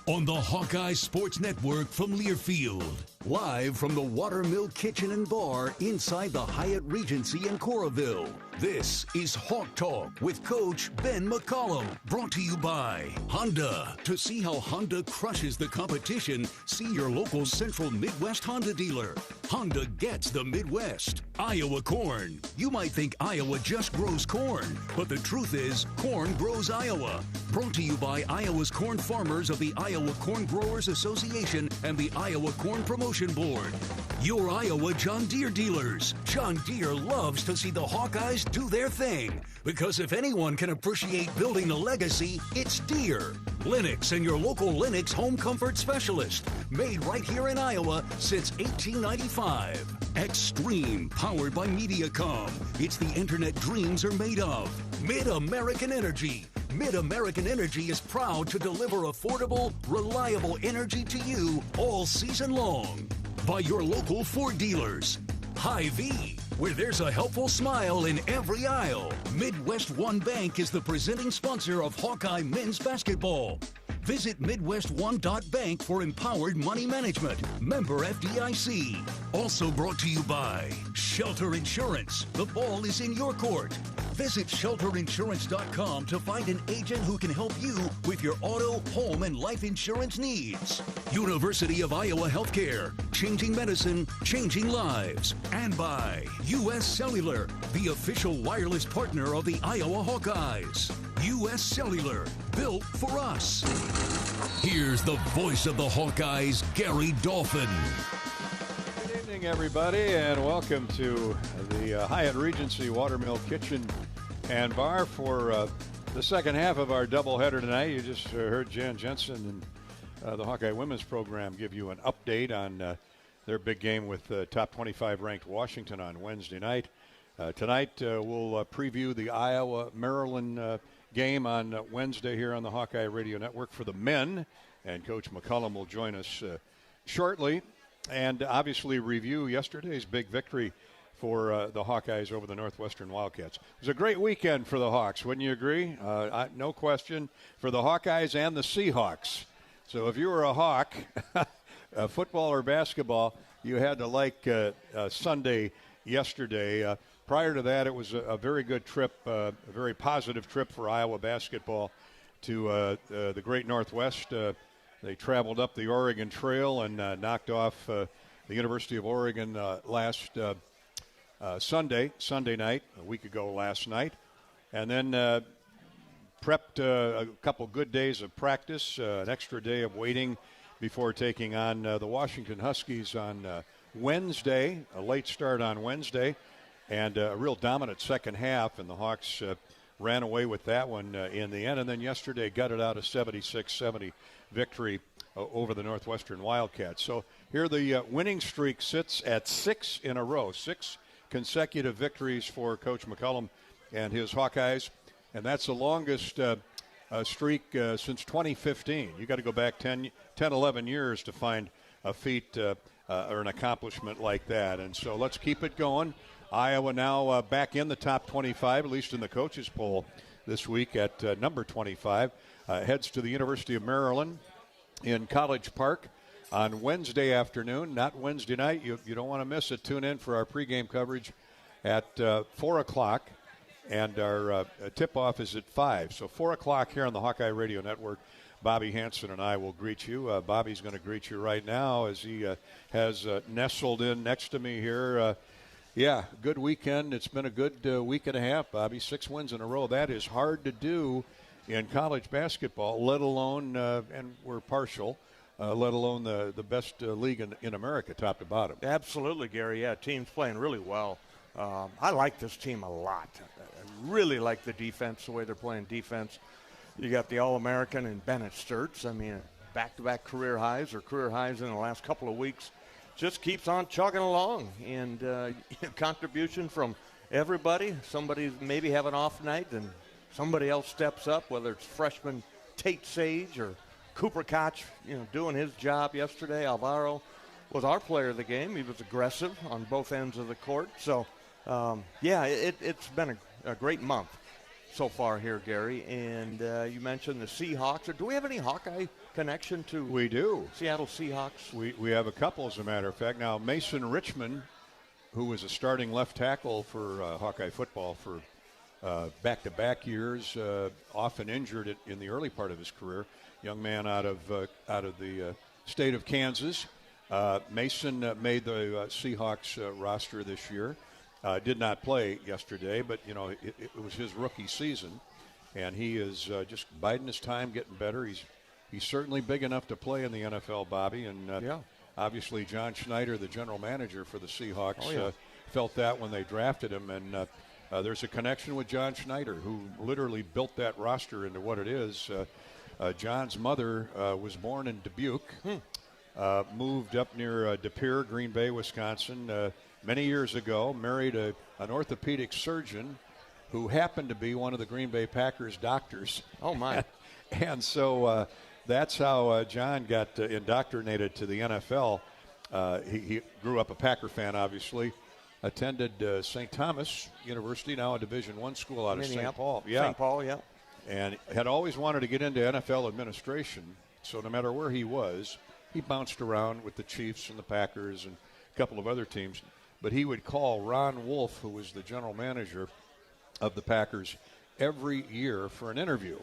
on the Hawkeye Sports Network from Learfield. Live from the Watermill Kitchen and Bar inside the Hyatt Regency in Coralville. This is Hawk Talk with Coach Ben McCollum. Brought to you by Honda. To see how Honda crushes the competition, see your local Central Midwest Honda dealer. Honda gets the Midwest. Iowa corn. You might think Iowa just grows corn, but the truth is corn grows Iowa. Brought to you by Iowa's corn farmers of the Iowa Corn Growers Association and the Iowa Corn Promotion Board. Your Iowa John Deere dealers. John Deere loves to see the Hawkeyes do their thing, because if anyone can appreciate building a legacy, it's Deere. Lennox and your local Lennox home comfort specialist. Made right here in Iowa since 1895. Extreme, powered by Mediacom. It's the internet dreams are made of. Mid-American Energy. Mid-American Energy is proud to deliver affordable, reliable energy to you all season long. By your local Ford dealers. Hy-Vee, where there's a helpful smile in every aisle. Midwest One Bank is the presenting sponsor of Hawkeye men's basketball. Visit MidwestOne.bank for empowered money management. Member FDIC. Also brought to you by Shelter Insurance. The ball is in your court. Visit shelterinsurance.com to find an agent who can help you with your auto, home, and life insurance needs. University of Iowa Healthcare. Changing medicine, changing lives. And by U.S. Cellular, the official wireless partner of the Iowa Hawkeyes. U.S. Cellular, built for us. Here's the voice of the Hawkeyes, Gary Dolphin. Good evening, everybody, and welcome to the Hyatt Regency Watermill Kitchen and Bar for the second half of our doubleheader tonight. You just heard Jan Jensen and the Hawkeye women's program give you an update on their big game with top 25 ranked Washington on Wednesday night. Tonight we'll preview the Iowa-Maryland game on Wednesday here on the Hawkeye Radio Network for the men, and Coach McCollum will join us shortly, and obviously review yesterday's big victory for the Hawkeyes over the Northwestern Wildcats. It was a great weekend for the Hawks, wouldn't you agree? No question, for the Hawkeyes and the Seahawks. So if you were a Hawk, football or basketball, you had to like Sunday yesterday. Prior to that, it was a very good trip, a very positive trip for Iowa basketball to the Great Northwest. They traveled up the Oregon Trail and knocked off the University of Oregon last Sunday night, a week ago last night. And then prepped a couple good days of practice, an extra day of waiting before taking on the Washington Huskies on Wednesday, a late start on Wednesday. And a real dominant second half, and the Hawks ran away with that one in the end. And then yesterday gutted out a 76-70 victory over the Northwestern Wildcats. So here the winning streak sits at 6 in a row, 6 consecutive victories for Coach McCollum and his Hawkeyes. And that's the longest streak since 2015. You got to go back 10, 11 years to find a feat or an accomplishment like that. And so let's keep it going. Iowa now back in the top 25, at least in the coaches poll this week at number 25. Heads to the University of Maryland in College Park on Wednesday afternoon, not Wednesday night. You don't want to miss it. Tune in for our pregame coverage at 4 o'clock, and our tip-off is at 5. So 4 o'clock here on the Hawkeye Radio Network. Bobby Hansen and I will greet you. Bobby's going to greet you right now as he has nestled in next to me here. Yeah, good weekend. It's been a good week and a half, Bobby. 6 wins in a row. That is hard to do in college basketball, let alone, and we're partial, let alone the best league in America, top to bottom. Absolutely, Gary. Yeah, team's playing really well. I like this team a lot. I really like the defense, the way they're playing defense. You got the All-American and Bennett Sturts. I mean, back-to-back career highs or career highs in the last couple of weeks. Just keeps on chugging along, and contribution from everybody. Somebody maybe have an off night, and somebody else steps up, whether it's freshman Tate Sage or Cooper Koch, doing his job yesterday. Alvaro was our player of the game. He was aggressive on both ends of the court. So, it's been a great month. so far here, Gary. And you mentioned the Seahawks. Do we have any Hawkeye connection to We do. Seattle Seahawks? We have a couple, as a matter of fact. Now, Mason Richmond, who was a starting left tackle for Hawkeye football for back-to-back years, often injured in the early part of his career. Young man out of the state of Kansas. Mason made the Seahawks roster this year. Did not play yesterday, but it was his rookie season, and he is just biding his time, getting better. He's certainly big enough to play in the NFL, Bobby, and obviously John Schneider, the general manager for the Seahawks, felt that when they drafted him, and there's a connection with John Schneider, who literally built that roster into what it is. John's mother was born in Dubuque, moved up near De Pere, Green Bay, Wisconsin, many years ago, married an orthopedic surgeon who happened to be one of the Green Bay Packers doctors. Oh, my. And so that's how John got indoctrinated to the NFL. He grew up a Packer fan, obviously. Attended St. Thomas University, now a Division I school out of St. Paul. St. Paul, yeah. And had always wanted to get into NFL administration. So no matter where he was, he bounced around with the Chiefs and the Packers and a couple of other teams. But he would call Ron Wolf, who was the general manager of the Packers, every year for an interview.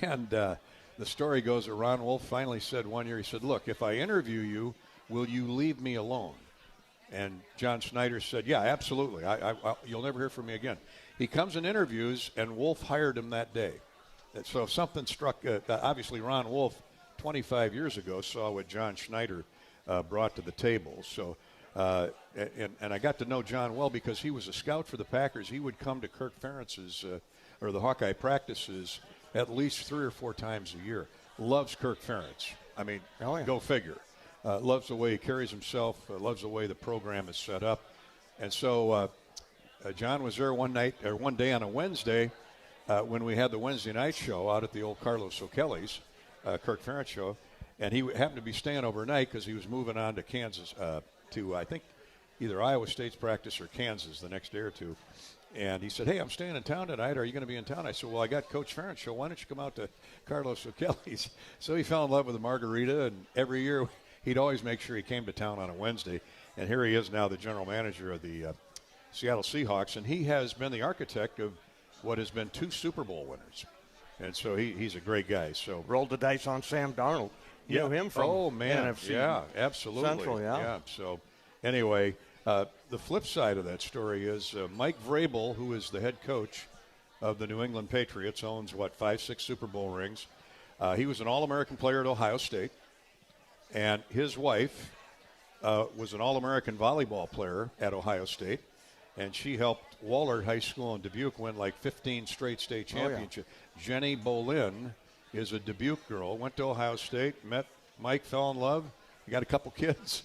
And the story goes that Ron Wolf finally said one year, he said, "Look, if I interview you, will you leave me alone?" And John Schneider said, "Yeah, absolutely. You'll never hear from me again." He comes and interviews, and Wolf hired him that day. And so something struck, obviously Ron Wolf, 25 years ago, saw what John Schneider brought to the table. So, and I got to know John well because he was a scout for the Packers. He would come to Kirk Ferentz's, or the Hawkeye practices, at least 3 or 4 times a year. Loves Kirk Ferentz. I mean, Go figure. Loves the way he carries himself, loves the way the program is set up. And so John was there one day on a Wednesday when we had the Wednesday night show out at the old Carlos O'Kelly's, Kirk Ferentz show, and he happened to be staying overnight because he was moving on to Kansas, to I think either Iowa State's practice or Kansas the next day or two. And he said, "Hey, I'm staying in town tonight. Are you going to be in town?" I said, "Well, I got Coach Ferentz show. Why don't you come out to Carlos O'Kelly's?" So he fell in love with the margarita, and every year he'd always make sure he came to town on a Wednesday. And here he is now, the general manager of the Seattle Seahawks, and he has been the architect of what has been 2 Super Bowl winners. And so he's a great guy. So rolled the dice on Sam Darnold. You know him from NFC. Yeah, absolutely. Central, yeah. So anyway, the flip side of that story is Mike Vrabel, who is the head coach of the New England Patriots, owns, 5-6 Super Bowl rings. He was an All-American player at Ohio State, and his wife was an All-American volleyball player at Ohio State, and she helped Wahlert High School in Dubuque win 15 straight state championships. Jenny Bolin is a Dubuque girl, went to Ohio State, met Mike, fell in love. We got a couple kids,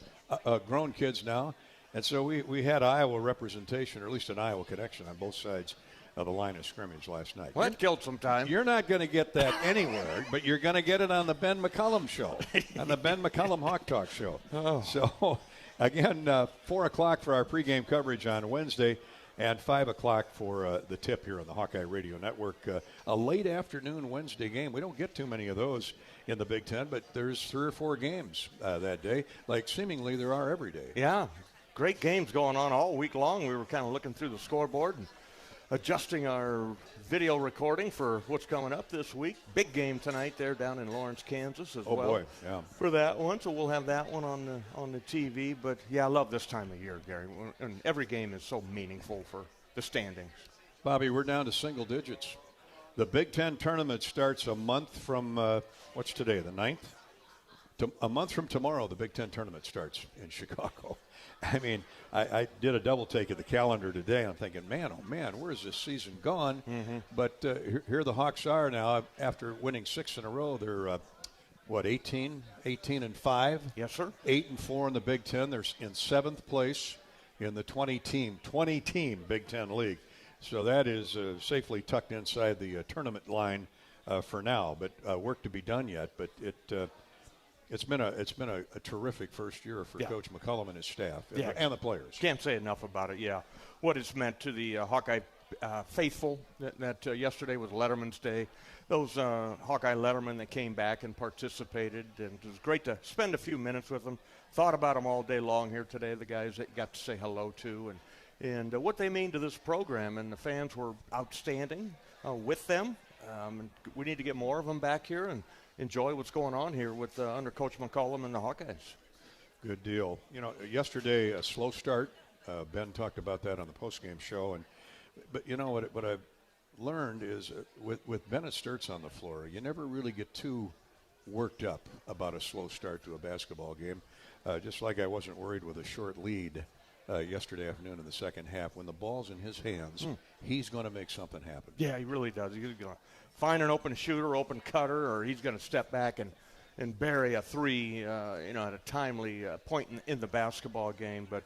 grown kids now. And so we had Iowa representation, or at least an Iowa connection on both sides of the line of scrimmage last night. Well, that killed some time. You're not going to get that anywhere, but you're going to get it on the Ben McCullum show, on the Ben McCullum Hawk Talk show. Oh. So, again, 4 o'clock for our pregame coverage on Wednesday, and 5 o'clock for the tip here on the Hawkeye Radio Network. A late afternoon Wednesday game. We don't get too many of those in the Big Ten, but there's 3 or 4 games that day, like seemingly there are every day. Yeah, great games going on all week long. We were kind of looking through the scoreboard and adjusting our video recording for what's coming up this week. Big game tonight there down in Lawrence, Kansas as well. Oh, boy, yeah. For that one, so we'll have that one on the TV. But, yeah, I love this time of year, Gary. And every game is so meaningful for the standings. Bobby, we're down to single digits. The Big Ten tournament starts a month from, what's today, the 9th? A month from tomorrow, the Big Ten tournament starts in Chicago. I mean, I did a double take of the calendar today, and I'm thinking, man, oh, man, where's this season gone? Mm-hmm. But here the Hawks are now. After winning 6 in a row, they're, 18-5? Yes, sir. 8-4 in the Big Ten. They're in 7th place in the 20-team Big Ten League. So that is safely tucked inside the tournament line for now. But work to be done yet. But it's been a terrific first year for Coach McCollum and his staff and the players. Can't say enough about it. Yeah, what it's meant to the Hawkeye faithful that yesterday was Letterman's day. Those Hawkeye Letterman that came back and participated, and it was great to spend a few minutes with them. Thought about them all day long here today, the guys that got to say hello to, and what they mean to this program, and the fans were outstanding with them. And we need to get more of them back here and enjoy what's going on here with under Coach McCollum and the Hawkeyes. Good deal. You know, yesterday a slow start. Ben talked about that on the postgame show, but you know what I've learned is with Bennett Sturts on the floor, you never really get too worked up about a slow start to a basketball game. Just like I wasn't worried with a short lead yesterday afternoon in the second half. When the ball's in his hands, he's going to make something happen. Yeah, he really does. He's going to find an open shooter, open cutter, or he's going to step back and bury a three, at a timely point in the basketball game. But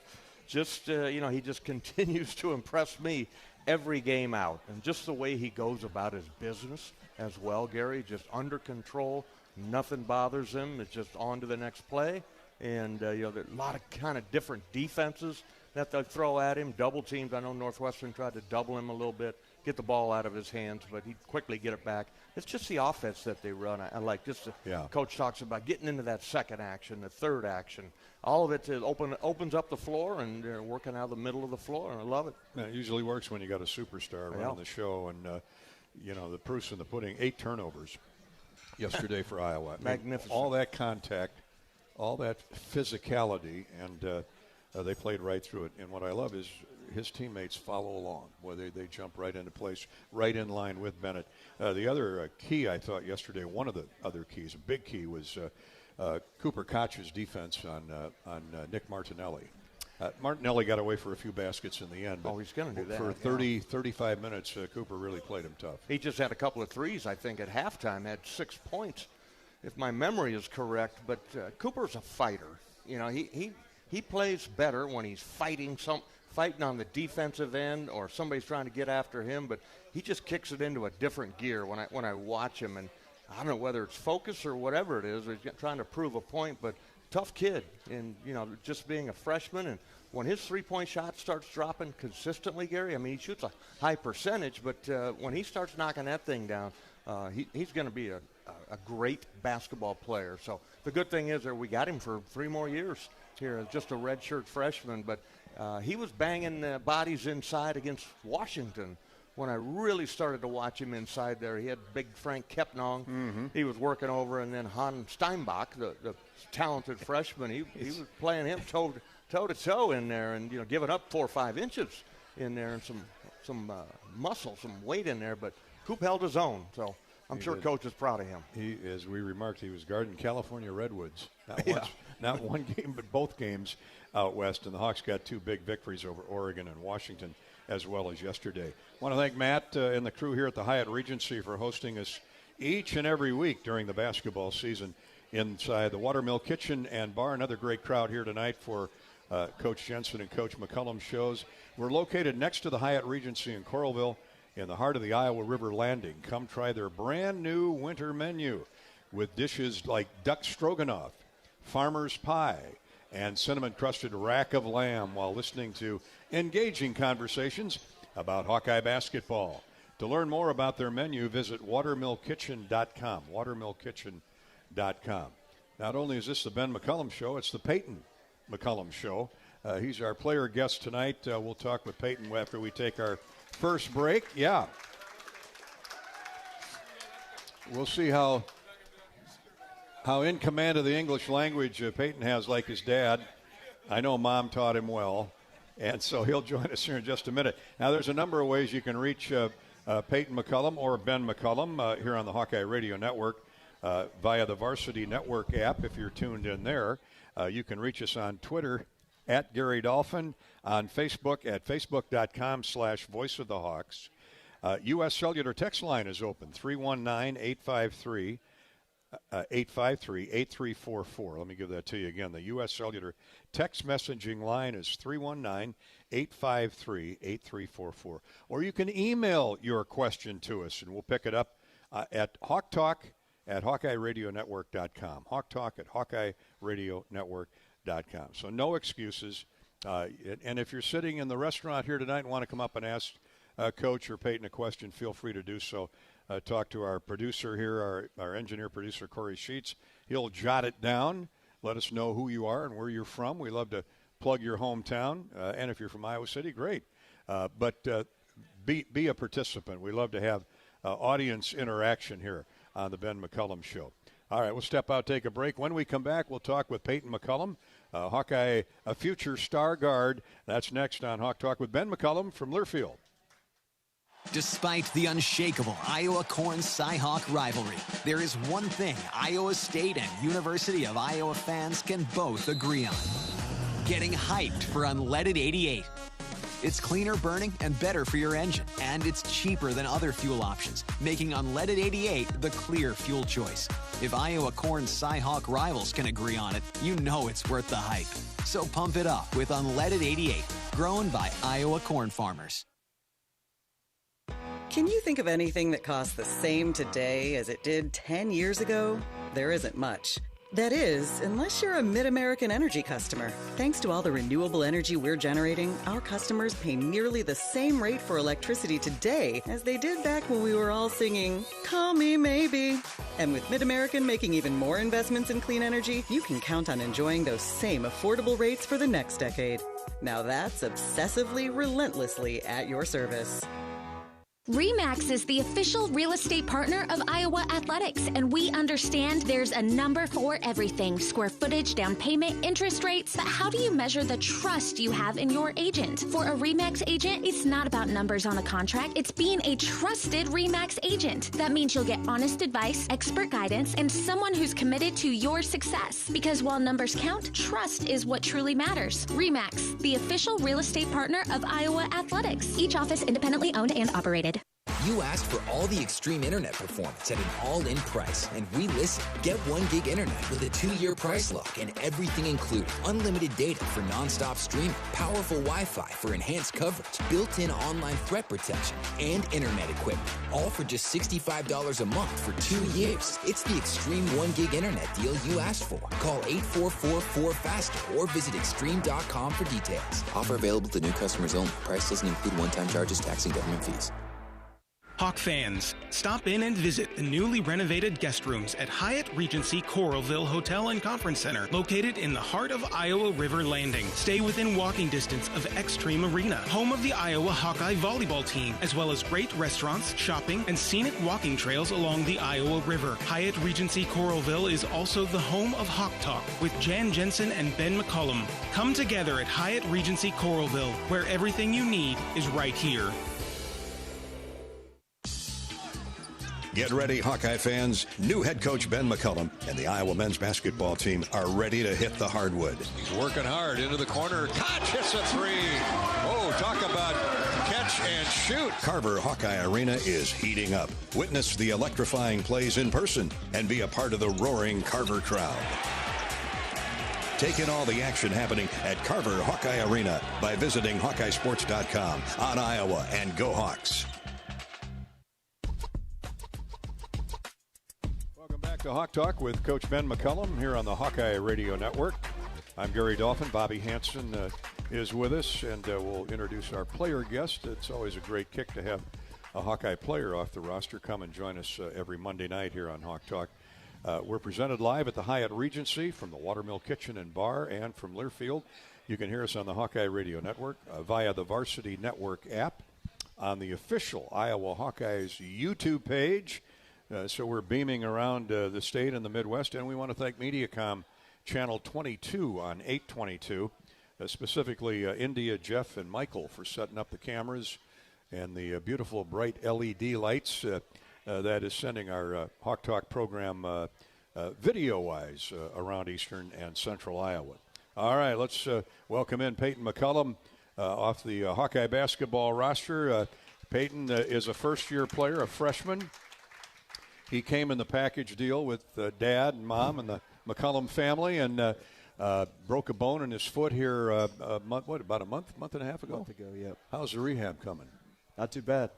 just, he just continues to impress me every game out. And just the way he goes about his business as well, Gary, just under control. Nothing bothers him. It's just on to the next play. And, there are a lot of kind of different defenses that they throw at him. Double teams. I know Northwestern tried to double him a little bit, get the ball out of his hands, but he'd quickly get it back. It's just the offense that they run. I like just Coach talks about getting into that second action, the third action. All of it opens up the floor, and they're working out of the middle of the floor, and I love it. Yeah, it usually works when you got a superstar running the show, and, the proof's in the pudding. 8 turnovers yesterday for Iowa. Magnificent. All that contact, all that physicality, and they played right through it. And what I love is his teammates follow along, whether they jump right into place, right in line with Bennett. The other key, I thought, yesterday, one of the other keys, a big key, was Cooper Koch's defense on Nick Martinelli. Martinelli got away for a few baskets in the end. But he's going to do that. For 35 minutes, Cooper really played him tough. He just had a couple of threes, I think, at halftime, had 6 points, if my memory is correct. But Cooper's a fighter. He plays better when he's fighting on the defensive end, or somebody's trying to get after him. But he just kicks it into a different gear when I watch him. And I don't know whether it's focus or whatever it is. He's trying to prove a point, but tough kid. And, just being a freshman, and when his three-point shot starts dropping consistently, Gary, I mean, he shoots a high percentage, but when he starts knocking that thing down, he's going to be a great basketball player. So the good thing is that we got him for 3 more years here, just a redshirt freshman. But he was banging bodies inside against Washington when I really started to watch him inside there. He had big Frank Kepnong. He was working over, and then Han Steinbach, the talented freshman, he was playing him toe-to-toe in there, and giving up 4 or 5 inches in there, and some muscle, some weight in there. But Coop held his own, so I'm sure Coach is proud of him. He, as we remarked, he was guarding California Redwoods. Not one game, but both games out west, and the Hawks got 2 big victories over Oregon and Washington, as well as yesterday. I want to thank Matt and the crew here at the Hyatt Regency for hosting us each and every week during the basketball season inside the Watermill Kitchen and Bar. Another great crowd here tonight for Coach Jensen and Coach McCullum shows. We're located next to the Hyatt Regency in Coralville in the heart of the Iowa River Landing. Come try their brand new winter menu with dishes like duck stroganoff, farmer's pie, and cinnamon-crusted rack of lamb while listening to engaging conversations about Hawkeye basketball. To learn more about their menu, visit watermillkitchen.com, watermillkitchen.com. Not only is this the Ben McCullum Show, it's the Payton McCullum Show. He's our player guest tonight. We'll talk with Payton after we take our first break. Yeah. We'll see how in command of the English language Payton has, like his dad. I know Mom taught him well, and so he'll join us here in just a minute. Now, there's a number of ways you can reach Payton McCullum or Ben McCullum here on the Hawkeye Radio Network via the Varsity Network app if you're tuned in there. You can reach us on Twitter at Gary Dolphin, on Facebook at facebook.com/Voice of the Hawks. U.S. Cellular text line is open, 319-853. 853-8344. Let me give that to you again. The U.S. Cellular text messaging line is 319-853-8344. Or you can email your question to us, and we'll pick it up at HawkTalk@HawkeyeRadioNetwork.com. HawkTalk@HawkeyeRadioNetwork.com. So no excuses. And if you're sitting in the restaurant here tonight and want to come up and ask Coach or Payton a question, feel free to do so. Talk to our producer here, our engineer producer, Corey Sheets. He'll jot it down. Let us know who you are and where you're from. We love to plug your hometown. And if you're from Iowa City, great. But be a participant. We love to have audience interaction here on the Ben McCullum Show. All right, we'll step out, take a break. When we come back, we'll talk with Payton McCullum, Hawkeye, a future star guard. That's next on Hawk Talk with Ben McCullum from Learfield. Despite the unshakable Iowa-Corn Cy-Hawk rivalry, there is one thing Iowa State and University of Iowa fans can both agree on: getting hyped for Unleaded 88. It's cleaner burning and better for your engine, and it's cheaper than other fuel options, making Unleaded 88 the clear fuel choice. If Iowa Corn Cy-Hawk rivals can agree on it, you know it's worth the hype. So pump it up with Unleaded 88, grown by Iowa corn farmers. Can you think of anything that costs the same today as it did 10 years ago? There isn't much. That is, unless you're a Mid-American Energy customer. Thanks to all the renewable energy we're generating, our customers pay nearly the same rate for electricity today as they did back when we were all singing, "Call Me Maybe." And with Mid-American making even more investments in clean energy, you can count on enjoying those same affordable rates for the next decade. Now that's obsessively, relentlessly at your service. RE/MAX is the official real estate partner of Iowa Athletics, and we understand there's a number for everything: square footage, down payment, interest rates. But how do you measure the trust you have in your agent? For a RE/MAX agent, it's not about numbers on a contract. It's being a trusted RE/MAX agent. That means you'll get honest advice, expert guidance, and someone who's committed to your success. Because while numbers count, trust is what truly matters. RE/MAX, the official real estate partner of Iowa Athletics. Each office independently owned and operated. You asked for all the extreme internet performance at an all-in price, and we listened. Get 1 gig internet with a 2-year price lock and everything included. Unlimited data for non-stop streaming, powerful Wi-Fi for enhanced coverage, built-in online threat protection, and internet equipment. All for just $65 a month for 2 years. It's the extreme 1 gig internet deal you asked for. Call 844-4FASTER or visit extreme.com for details. Offer available to new customers only. Price doesn't include one-time charges, tax, and government fees. Hawk fans, stop in and visit the newly renovated guest rooms at Hyatt Regency Coralville Hotel and Conference Center, located in the heart of Iowa River Landing. Stay within walking distance of Extreme Arena, home of the Iowa Hawkeye volleyball team, as well as great restaurants, shopping, and scenic walking trails along the Iowa River. Hyatt Regency Coralville is also the home of Hawk Talk with Jan Jensen and Ben McCollum. Come together at Hyatt Regency Coralville, where everything you need is right here. Get ready, Hawkeye fans. New head coach Ben McCullum and the Iowa men's basketball team are ready to hit the hardwood. He's working hard into the corner. Catch, hits a three. Oh, talk about catch and shoot. Carver Hawkeye Arena is heating up. Witness the electrifying plays in person and be a part of the roaring Carver crowd. Take in all the action happening at Carver Hawkeye Arena by visiting HawkeyeSports.com on Iowa, and go Hawks. Back to Hawk Talk with Coach Ben McCullum here on the Hawkeye Radio Network. I'm Gary Dolphin. Bobby Hansen is with us, and we'll introduce our player guest. It's always a great kick to have a Hawkeye player off the roster come and join us every Monday night here on Hawk Talk. We're presented live at the Hyatt Regency from the Watermill Kitchen and Bar and from Learfield. You can hear us on the Hawkeye Radio Network via the Varsity Network app, on the official Iowa Hawkeyes YouTube page. So we're beaming around the state and the Midwest, and we want to thank Mediacom Channel 22 on 822, specifically India, Jeff, and Michael for setting up the cameras and the beautiful bright LED lights that is sending our Hawk Talk program video-wise around eastern and central Iowa. All right, let's welcome in Payton McCullum off the Hawkeye basketball roster. Payton is a first-year player, a freshman. He came in the package deal with Dad and Mom and the McCollum family, and broke a bone in his foot here about a month and a half ago? A month ago, yep. How's the rehab coming? Not too bad.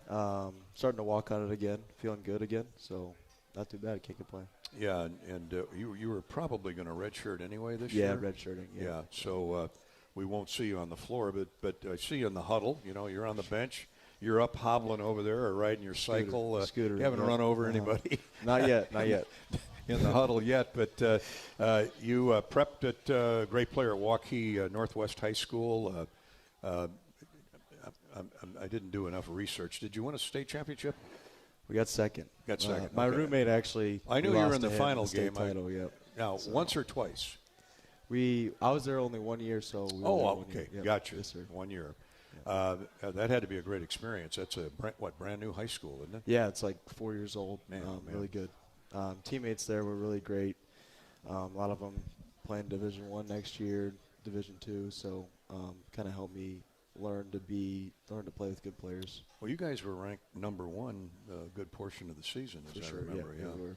Starting to walk on it again, feeling good again, so not too bad. Can't complain. Yeah, and you were probably going to redshirt anyway this year? Yeah, redshirting. So we won't see you on the floor, but I see you in the huddle. You know, you're on the bench. you're up hobbling over there or riding your cycle. Scooter. You haven't run over anybody. Not yet. In the huddle yet, but you prepped at great player at Hawkeyes Northwest High School. I didn't do enough research. Did you win a state championship? We got second. My Okay. roommate actually. I knew you were in the final game. Title, yep. Now, once or twice? I was there only 1 year, so. Okay, yep. gotcha. Yes, sir. 1 year. That had to be a great experience. That's a brand new high school, isn't it? Yeah, it's like 4 years old. Man. Really good. Teammates there were really great. A lot of them playing Division I next year, Division II. So kind of helped me learn to play with good players. Well, you guys were ranked number one a good portion of the season, as I remember. Yeah, we were.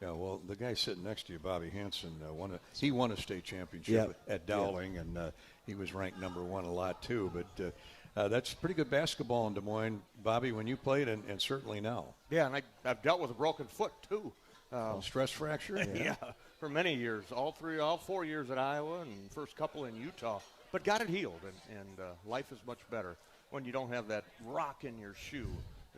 Yeah, well, the guy sitting next to you, Bobby Hansen, won a state championship at Dowling, and he was ranked number one a lot too. But that's pretty good basketball in Des Moines, Bobby, when you played, and certainly now. Yeah, and I've dealt with a broken foot too. Stress fracture? Yeah, for many years, all 4 years at Iowa and first couple in Utah, but got it healed, and life is much better when you don't have that rock in your shoe,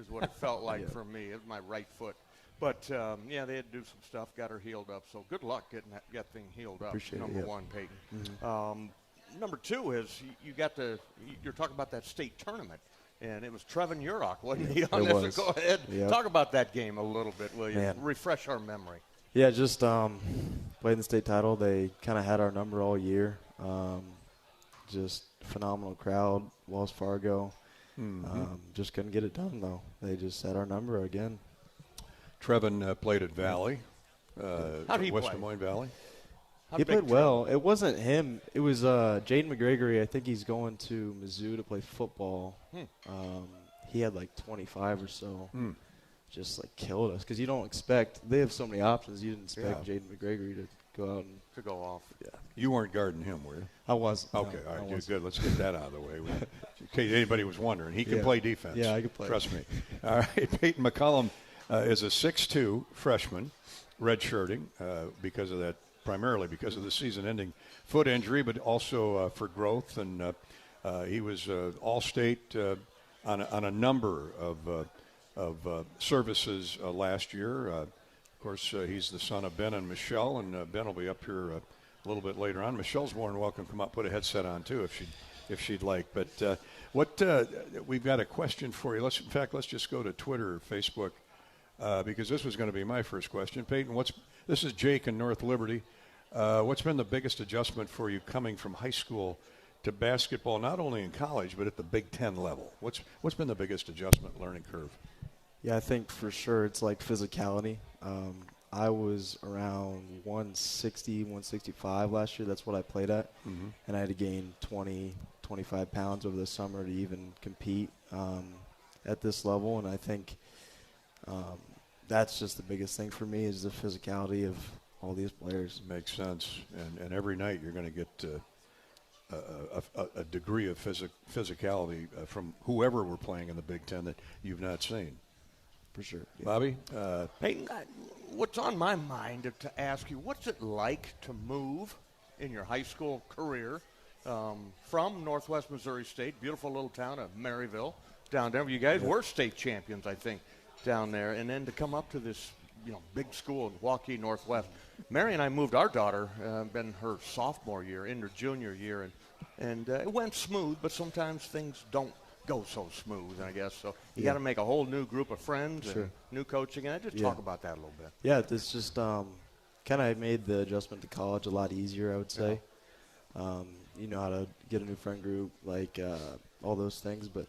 is what it felt like for me. It was my right foot. But, they had to do some stuff, got her healed up. So good luck getting that thing healed up, number one, Payton. Mm-hmm. Number two is you're talking about that state tournament. And it was Trevin Urach, wasn't he, on this? So go ahead. Yep. Talk about that game a little bit, will you? Man. Refresh our memory. Yeah, just played in the state title. They kind of had our number all year. Just phenomenal crowd, Wells Fargo. Just couldn't get it done, though. They just had our number again. Trevin played at Valley, How did he West play? Des Moines Valley. He played well. It wasn't him. It was Jaden McGregory. I think he's going to Mizzou to play football. He had like 25 or so. Just like killed us because you don't expect. They have so many options. You didn't expect Jaden McGregory to go out and to go off. Yeah. You weren't guarding him, were you? I wasn't. Okay, no, all right, I wasn't. good. Let's get that out of the way. In case anybody was wondering, he can play defense. Yeah, I can play. Trust me. All right, Payton McCullum is a 6'2" freshman, redshirting primarily because of the season-ending foot injury, but also for growth. And he was All-State on a number of services last year. Of course, he's the son of Ben and Michelle, and Ben will be up here a little bit later on. Michelle's more than welcome to come up, put a headset on too if she'd like. But we've got a question for you. Let's just go to Twitter or Facebook because this was going to be my first question. Payton, this is Jake in North Liberty. What's been the biggest adjustment for you coming from high school to basketball, not only in college but at the Big Ten level? What's been the biggest adjustment learning curve? Yeah, I think for sure it's like physicality. I was around 160, 165 last year. That's what I played at. And I had to gain 20, 25 pounds over the summer to even compete at this level. And I think that's just the biggest thing for me is the physicality of all these players. Makes sense. And every night you're going to get a degree of physicality from whoever we're playing in the Big Ten that you've not seen. For sure. Yeah. Bobby? Payton, what's on my mind to ask you, what's it like to move in your high school career from Northwest Missouri State, beautiful little town of Maryville, down there. You guys were state champions, I think, down there. And then to come up to this, big school in Hawkeyes Northwest. Mary and I moved our daughter, been her sophomore year, into her junior year, and it went smooth, but sometimes things don't go so smooth, I guess. So you got to make a whole new group of friends and new coaching. And just talk about that a little bit. Yeah, it's just kind of made the adjustment to college a lot easier, I would say. You know how to get a new friend group, all those things. But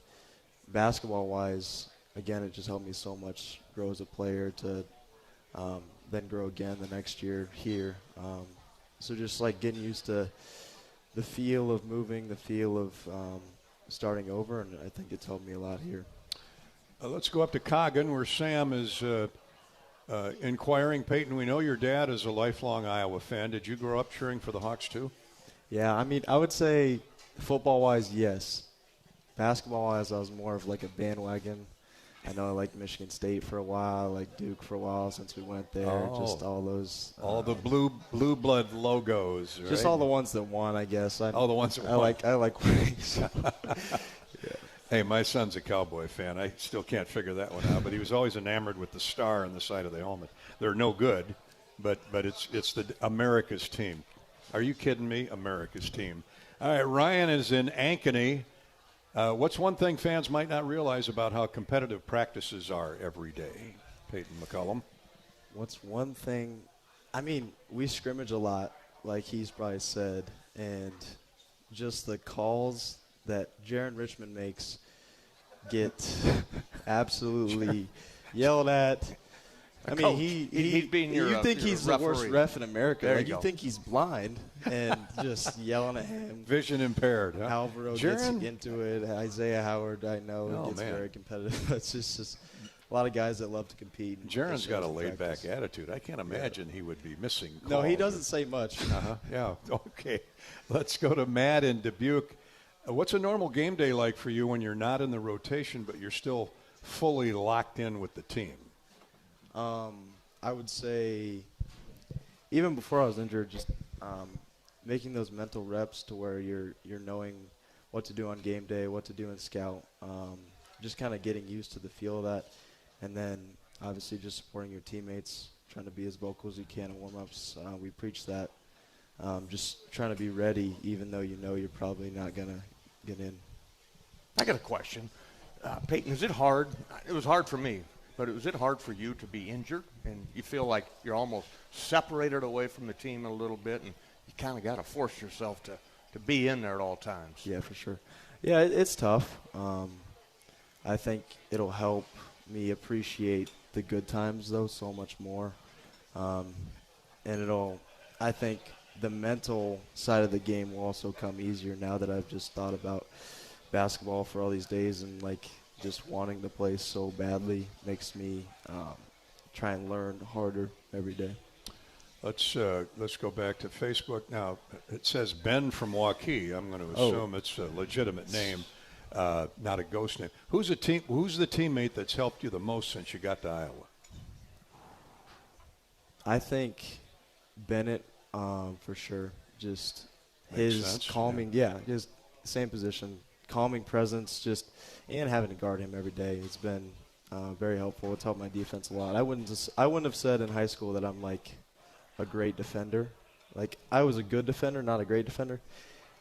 basketball-wise, again, it just helped me so much grow as a player to then grow again the next year here. So just getting used to the feel of moving, the feel of starting over, and I think it's helped me a lot here. Let's go up to Coggin where Sam is inquiring. Payton, we know your dad is a lifelong Iowa fan. Did you grow up cheering for the Hawks too? Yeah, I would say football-wise, yes. Basketball-wise, I was more of a bandwagon. I know I liked Michigan State for a while, I liked Duke for a while since we went there. Just all those. All the blue blood logos, right? Just all the ones that won, I guess. All the ones that won. I like winning. So. Hey, my son's a Cowboy fan. I still can't figure that one out, but he was always enamored with the star on the side of the helmet. They're no good, but it's the America's team. Are you kidding me? America's team. All right, Ryan is in Ankeny. What's one thing fans might not realize about how competitive practices are every day? Payton McCullum. What's one thing? I mean, we scrimmage a lot, like he's probably said, and just the calls that Jaron Richmond makes get absolutely yelled at. I mean, he's being you think he's the worst ref in America. There like you you think he's blind and just yelling at him. Vision impaired. Huh? Alvaro gets into it. Isaiah Howard, I know, gets very competitive. It's just a lot of guys that love to compete. Jaron's got a laid-back attitude. I can't imagine he would be missing calls. No, he doesn't say much. Yeah. Okay. Let's go to Matt in Dubuque. What's a normal game day like for you when you're not in the rotation, but you're still fully locked in with the team? I would say even before I was injured, just making those mental reps to where you're knowing what to do on game day, what to do in scout, just kind of getting used to the feel of that. And then obviously just supporting your teammates, trying to be as vocal as you can in warm-ups. We preach that. Just trying to be ready even though you know you're probably not going to get in. I got a question. Payton, is it hard? It was hard for me. But was it hard for you to be injured and you feel like you're almost separated away from the team a little bit and you kind of got to force yourself to be in there at all times? Yeah, for sure. Yeah, it's tough. I think it'll help me appreciate the good times, though, so much more. And I think the mental side of the game will also come easier now that I've just thought about basketball for all these days and, like, just wanting to play so badly makes me try and learn harder every day. Let's go back to Facebook now. It says Ben from Hawkeyes. I'm going to assume it's a legitimate name, not a ghost name. Who's the teammate that's helped you the most since you got to Iowa? I think Bennett for sure. Just Makes his sense, calming, his same position. Calming presence, and having to guard him every day. It's been very helpful. It's helped my defense a lot. I wouldn't have said in high school that I'm like a great defender. Like I was a good defender, not a great defender.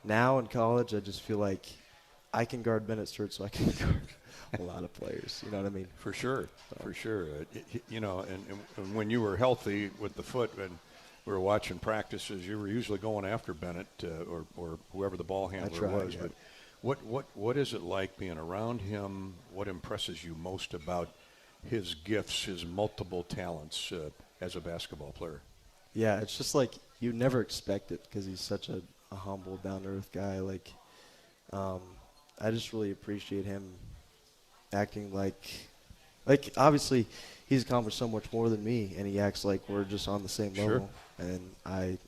Now in college, I just feel like I can guard Bennett Sturt, so I can guard a lot of players. You know what I mean? For sure, for sure. And when you were healthy with the foot, and we were watching practices, you were usually going after Bennett or whoever the ball handler was. Yeah. But what is it like being around him? What impresses you most about his gifts, his multiple talents as a basketball player? Yeah, it's just like you never expect it because he's such a humble, down-to-earth guy. Like, I just really appreciate him acting like obviously he's accomplished so much more than me, and he acts like we're just on the same level. And I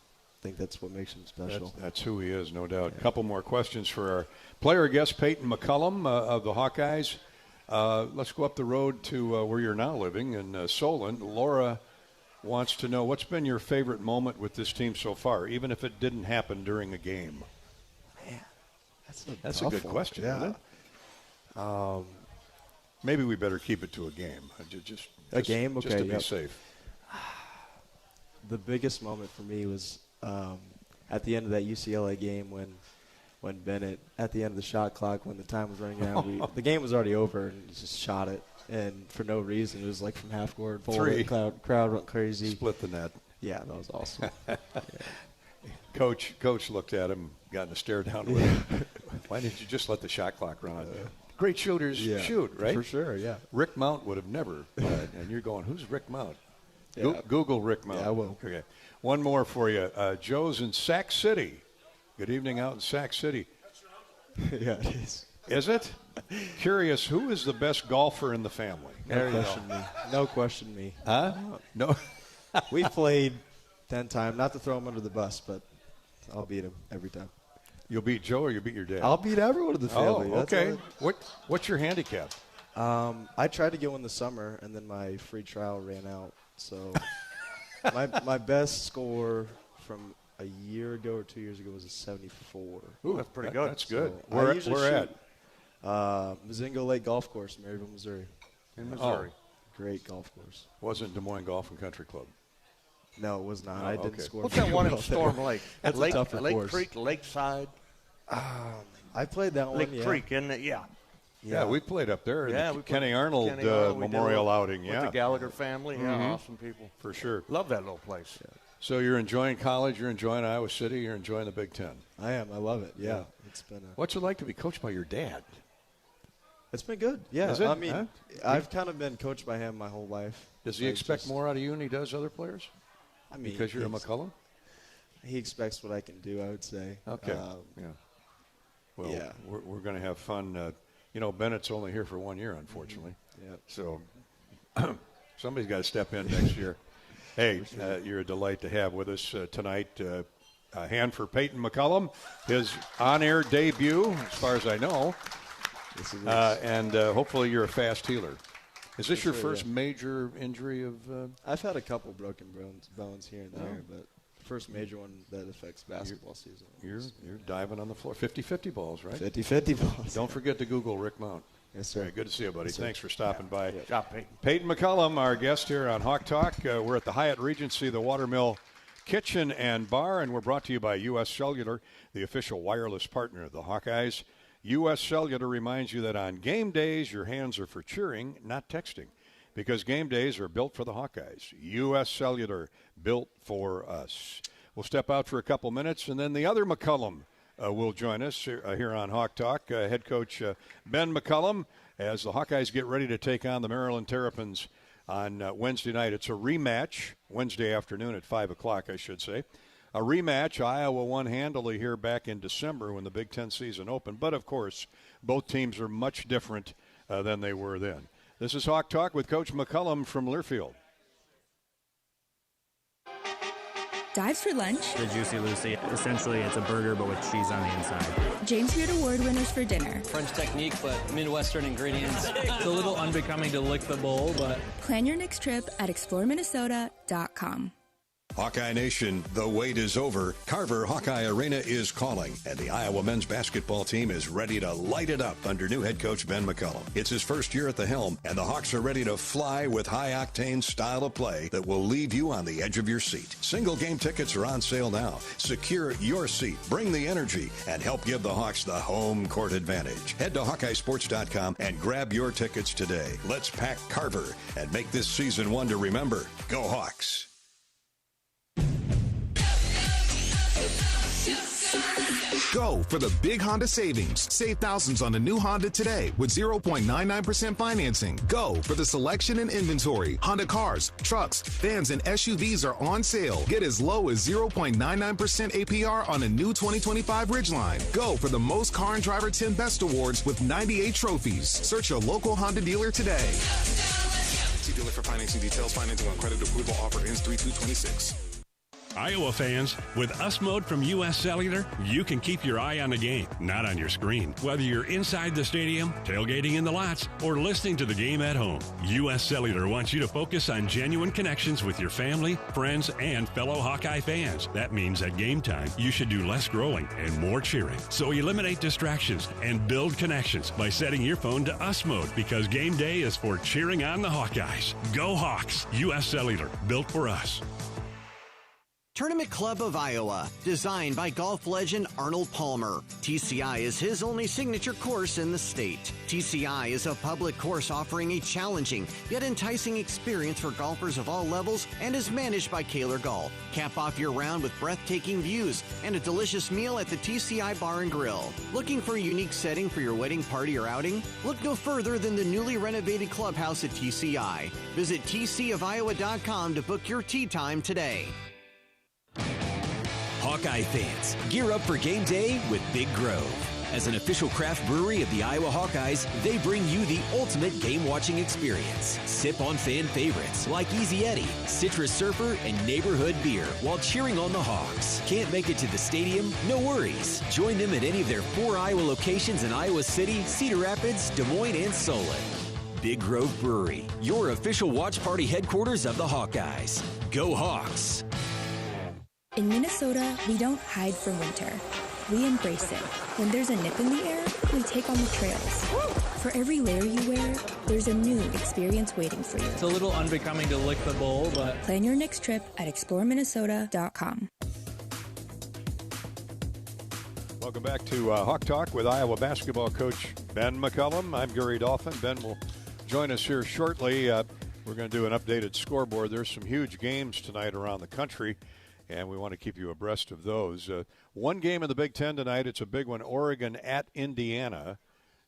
think that's what makes him special. That's who he is, no doubt. A couple more questions for our player guest, Payton McCullum of the Hawkeyes. Let's go up the road to where you're now living in Solon. Laura wants to know, what's been your favorite moment with this team so far, even if it didn't happen during a game? Man, that's a good question, isn't it? Maybe we better keep it to a game. Just game? Okay, just to be safe. The biggest moment for me was at the end of that UCLA game when Bennett, at the end of the shot clock, when the time was running out, the game was already over, and he just shot it. And for no reason, it was like from half court, forward, crowd went crazy. Split the net. Yeah, that was awesome. Coach looked at him, got in a stare down with him. Why didn't you just let the shot clock run? Great shooters shoot, right? For sure, yeah. Rick Mount would have never. And you're going, who's Rick Mount? Yeah. Google Rick Mount. Yeah, I will. Okay. One more for you. Joe's in Sac City. Good evening out in Sac City. Yeah, it is. Is it? Curious, who is the best golfer in the family? No question me. Huh? No. We played 10 times. Not to throw him under the bus, but I'll beat him every time. You'll beat Joe or you beat your dad? I'll beat everyone in the family. Oh, okay. What's your handicap? I tried to go in the summer, and then my free trial ran out. So my best score from a year ago or 2 years ago was a 74. Ooh, that's pretty good. That's good. So Where at? Mazingo Lake Golf Course, Maryville, Missouri. In Missouri. Great golf course. Wasn't Des Moines Golf and Country Club? No, it was not. I didn't score. What's that one in Storm Lake? That's Lake, a tougher Lake course. Creek, Lakeside. I played that Lake one. Creek, isn't it? Yeah. Yeah, we played up there. Yeah, the we Kenny played Arnold Kenny Arnold. We Memorial did outing. With the Gallagher family. Yeah, awesome people. For sure. Love that little place. Yeah. So you're enjoying college, you're enjoying Iowa City, you're enjoying the Big Ten. I am. I love it. Yeah. It's been What's it like to be coached by your dad? It's been good. Yeah. Is it? I mean, Huh? I've kind of been coached by him my whole life. Does he expect more out of you than he does other players? I mean, because you're a McCollum? He expects what I can do, I would say. Okay. Yeah. Well, yeah. we're going to have fun. Bennett's only here for 1 year, unfortunately. Yep. So somebody's got to step in next year. Hey, you're a delight to have with us tonight. A hand for Payton McCullum, his on-air debut, as far as I know. Yes, it is. And hopefully you're a fast healer. Is this your first major injury of? I've had a couple broken bones here and there, but the first major one that affects basketball season. You're diving on the floor. 50-50 balls, right? 50-50 balls. Don't forget to Google Rick Mount. Yes, sir. All right, good to see you, buddy. Yes, Thanks for stopping by. Good job, Peyton. Payton McCullum, our guest here on Hawk Talk. We're at the Hyatt Regency, the Watermill Kitchen and Bar, and we're brought to you by U.S. Cellular, the official wireless partner of the Hawkeyes. U.S. Cellular reminds you that on game days, your hands are for cheering, not texting, because game days are built for the Hawkeyes. U.S. Cellular, built for us. We'll step out for a couple minutes, and then the other McCullum will join us here on Hawk Talk. Head coach Ben McCollum, as the Hawkeyes get ready to take on the Maryland Terrapins on Wednesday night. It's a rematch, Wednesday afternoon at 5 o'clock, I should say. A rematch. Iowa won handily here back in December when the Big Ten season opened. But, of course, both teams are much different than they were then. This is Hawk Talk with Coach McCollum from Learfield. Dives for lunch. The Juicy Lucy. Essentially, it's a burger, but with cheese on the inside. James Beard Award winners for dinner. French technique, but Midwestern ingredients. It's a little unbecoming to lick the bowl, but... Plan your next trip at exploreminnesota.com. Hawkeye Nation, the wait is over. Carver Hawkeye Arena is calling, and the Iowa men's basketball team is ready to light it up under new head coach Ben McCollum. It's his first year at the helm, and the Hawks are ready to fly with high-octane style of play that will leave you on the edge of your seat. Single game tickets are on sale now. Secure your seat, bring the energy, and help give the Hawks the home court advantage. Head to HawkeyeSports.com and grab your tickets today. Let's pack Carver and make this season one to remember. Go Hawks! Go for the big Honda savings. Save thousands on the new Honda today with 0.99% financing. Go for the selection and inventory. Honda cars, trucks, vans, and SUVs are on sale. Get as low as 0.99% APR on a new 2025 Ridgeline. Go for the most car and driver 10 best awards with 98 trophies. Search your local Honda dealer today. See dealer for financing details. Financing on credit approval. Offer ends 3/2/26. Iowa fans, with US Mode from U.S. Cellular, you can keep your eye on the game, not on your screen. Whether you're inside the stadium, tailgating in the lots, or listening to the game at home, U.S. Cellular wants you to focus on genuine connections with your family, friends, and fellow Hawkeye fans. That means at game time, you should do less growling and more cheering. So eliminate distractions and build connections by setting your phone to US Mode, because game day is for cheering on the Hawkeyes. Go Hawks! U.S. Cellular, built for us. Tournament Club of Iowa, designed by golf legend Arnold Palmer. TCI is his only signature course in the state. TCI is a public course offering a challenging yet enticing experience for golfers of all levels and is managed by Kaler Golf. Cap off your round with breathtaking views and a delicious meal at the TCI Bar and Grill. Looking for a unique setting for your wedding party or outing? Look no further than the newly renovated clubhouse at TCI. Visit tcofiowa.com to book your tee time today. Hawkeye fans, gear up for game day with Big Grove. As an official craft brewery of the Iowa Hawkeyes, they bring you the ultimate game-watching experience. Sip on fan favorites like Easy Eddie, Citrus Surfer, and Neighborhood Beer while cheering on the Hawks. Can't make it to the stadium? No worries. Join them at any of their 4 Iowa locations in Iowa City, Cedar Rapids, Des Moines, and Solon. Big Grove Brewery, your official watch party headquarters of the Hawkeyes. Go Hawks! In Minnesota, we don't hide from winter. we embrace it. When there's a nip in the air, we take on the trails. For every layer you wear, there's a new experience waiting for you. It's a little unbecoming to lick the bowl, but... Plan your next trip at exploreminnesota.com. Welcome back to Hawk Talk with Iowa basketball coach Ben McCullum. I'm Gary Dolphin. Ben will join us here shortly. We're going to do an updated scoreboard. There's some huge games tonight around the country, and we want to keep you abreast of those. One game in the Big Ten tonight. It's a big one, Oregon at Indiana,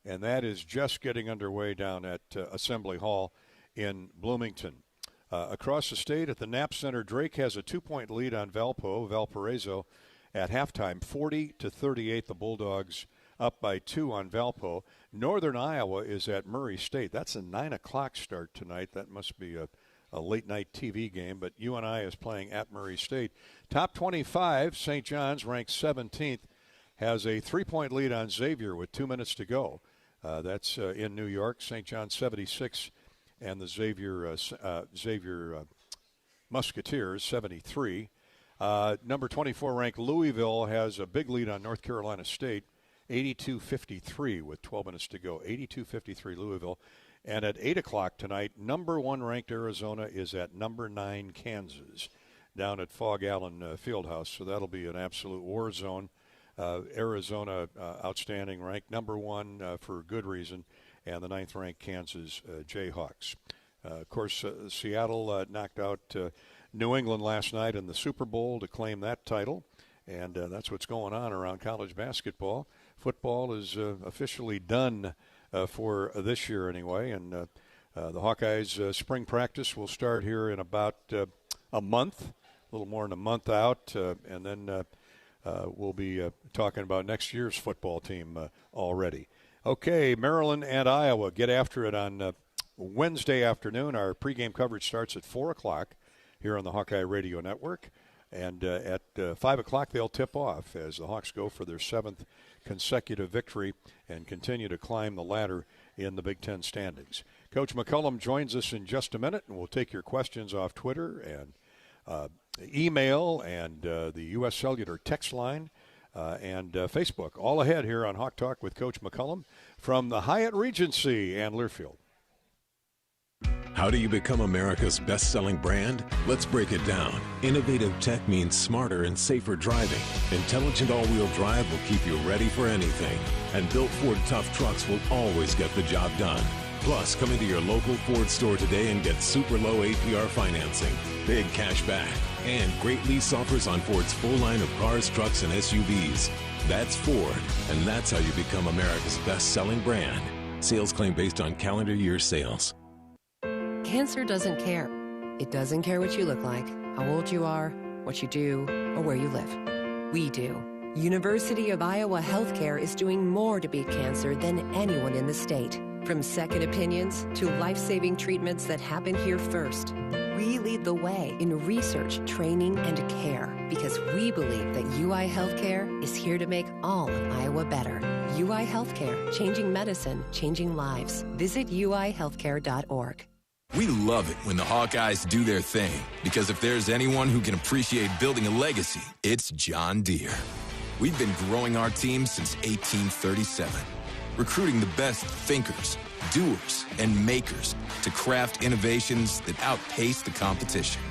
and that is just getting underway down at Assembly Hall in Bloomington. Across the state at the Knapp Center, Drake has a 2-point lead on Valparaiso at halftime, 40-38. The Bulldogs up by 2 on Valpo. Northern Iowa is at Murray State. That's a 9 o'clock start tonight. That must be a late-night TV game, but UNI is playing at Murray State. Top 25, St. John's, ranked 17th, has a 3-point lead on Xavier with 2 minutes to go. That's in New York. St. John's 76, and the Xavier Musketeers 73. Number 24 ranked Louisville has a big lead on North Carolina State, 82-53 with 12 minutes to go. 82-53 Louisville. And at 8 o'clock tonight, number 1 ranked Arizona is at number 9 Kansas down at Fog Allen Fieldhouse. So that'll be an absolute war zone. Arizona, outstanding, ranked number 1 for good reason, and the 9th ranked Kansas Jayhawks. Of course, Seattle knocked out New England last night in the Super Bowl to claim that title, and that's what's going on around college basketball. Football is officially done for this year anyway, and the Hawkeyes spring practice will start here in about a month, a little more than a month out, and then we'll be talking about next year's football team already. Okay, Maryland and Iowa get after it on Wednesday afternoon. Our pregame coverage starts at 4 o'clock here on the Hawkeye Radio Network. And at 5 o'clock, they'll tip off as the Hawks go for their 7th consecutive victory and continue to climb the ladder in the Big Ten standings. Coach McCollum joins us in just a minute, and we'll take your questions off Twitter and email and the U.S. Cellular text line and Facebook. All ahead here on Hawk Talk with Coach McCollum from the Hyatt Regency and Learfield. How do you become America's best-selling brand? Let's break it down. Innovative tech means smarter and safer driving. Intelligent all-wheel drive will keep you ready for anything. And built Ford tough trucks will always get the job done. Plus, come into your local Ford store today and get super low APR financing, big cash back, and great lease offers on Ford's full line of cars, trucks, and SUVs. That's Ford, and that's how you become America's best-selling brand. Sales claim based on calendar year sales. Cancer doesn't care. It doesn't care what you look like, how old you are, what you do, or where you live. We do. University of Iowa Healthcare is doing more to beat cancer than anyone in the state. From second opinions to life-saving treatments that happen here first. We lead the way in research, training, and care because we believe that UI Healthcare is here to make all of Iowa better. UI Healthcare, changing medicine, changing lives. Visit uihealthcare.org. We love it when the Hawkeyes do their thing, because if there's anyone who can appreciate building a legacy, it's John Deere. We've been growing our team since 1837, recruiting the best thinkers, doers, and makers to craft innovations that outpace the competition.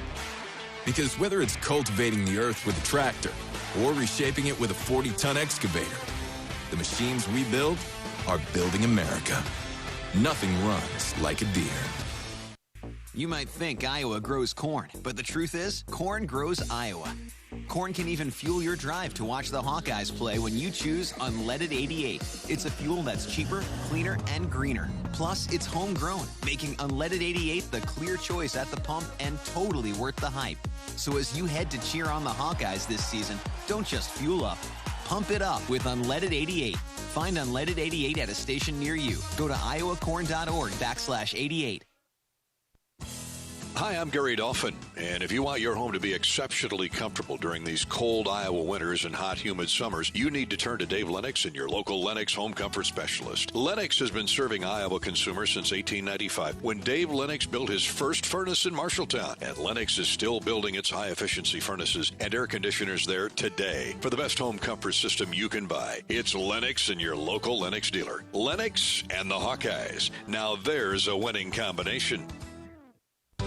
Because whether it's cultivating the earth with a tractor or reshaping it with a 40-ton excavator, the machines we build are building America. Nothing runs like a Deere. You might think Iowa grows corn, but the truth is, corn grows Iowa. Corn can even fuel your drive to watch the Hawkeyes play when you choose Unleaded 88. It's a fuel that's cheaper, cleaner, and greener. Plus, it's homegrown, making Unleaded 88 the clear choice at the pump and totally worth the hype. So as you head to cheer on the Hawkeyes this season, don't just fuel up. Pump it up with Unleaded 88. Find Unleaded 88 at a station near you. Go to iowacorn.org/88. Hi, I'm Gary Dolphin, and if you want your home to be exceptionally comfortable during these cold Iowa winters and hot, humid summers, you need to turn to Dave Lennox and your local Lennox home comfort specialist. Lennox has been serving Iowa consumers since 1895, when Dave Lennox built his first furnace in Marshalltown, and Lennox is still building its high-efficiency furnaces and air conditioners there today. For the best home comfort system you can buy, it's Lennox and your local Lennox dealer. Lennox and the Hawkeyes. Now there's a winning combination.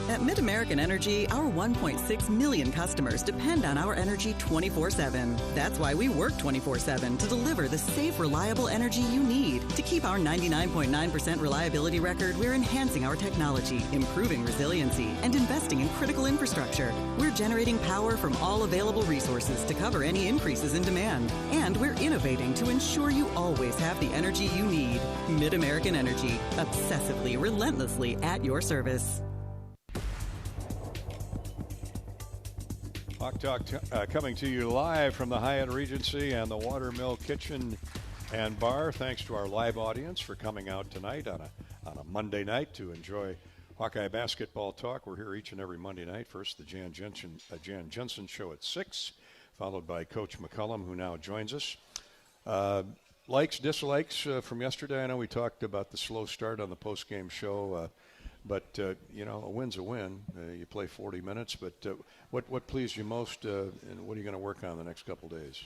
At Mid-American Energy, our 1.6 million customers depend on our energy 24/7. That's why we work 24/7 to deliver the safe, reliable energy you need. To keep our 99.9% reliability record, we're enhancing our technology, improving resiliency, and investing in critical infrastructure. We're generating power from all available resources to cover any increases in demand. And we're innovating to ensure you always have the energy you need. Mid-American Energy, obsessively, relentlessly at your service. Hawk Talk coming to you live from the Hyatt Regency and the Watermill Kitchen and Bar. Thanks to our live audience for coming out tonight on a Monday night to enjoy Hawkeye basketball talk. We're here each and every Monday night. First, the Jan Jensen Show at 6, followed by Coach McCollum, who now joins us. Likes, dislikes from yesterday. I know we talked about the slow start on the post-game show. But, a win's a win. You play 40 minutes. But what pleased you most, and what are you going to work on the next couple days?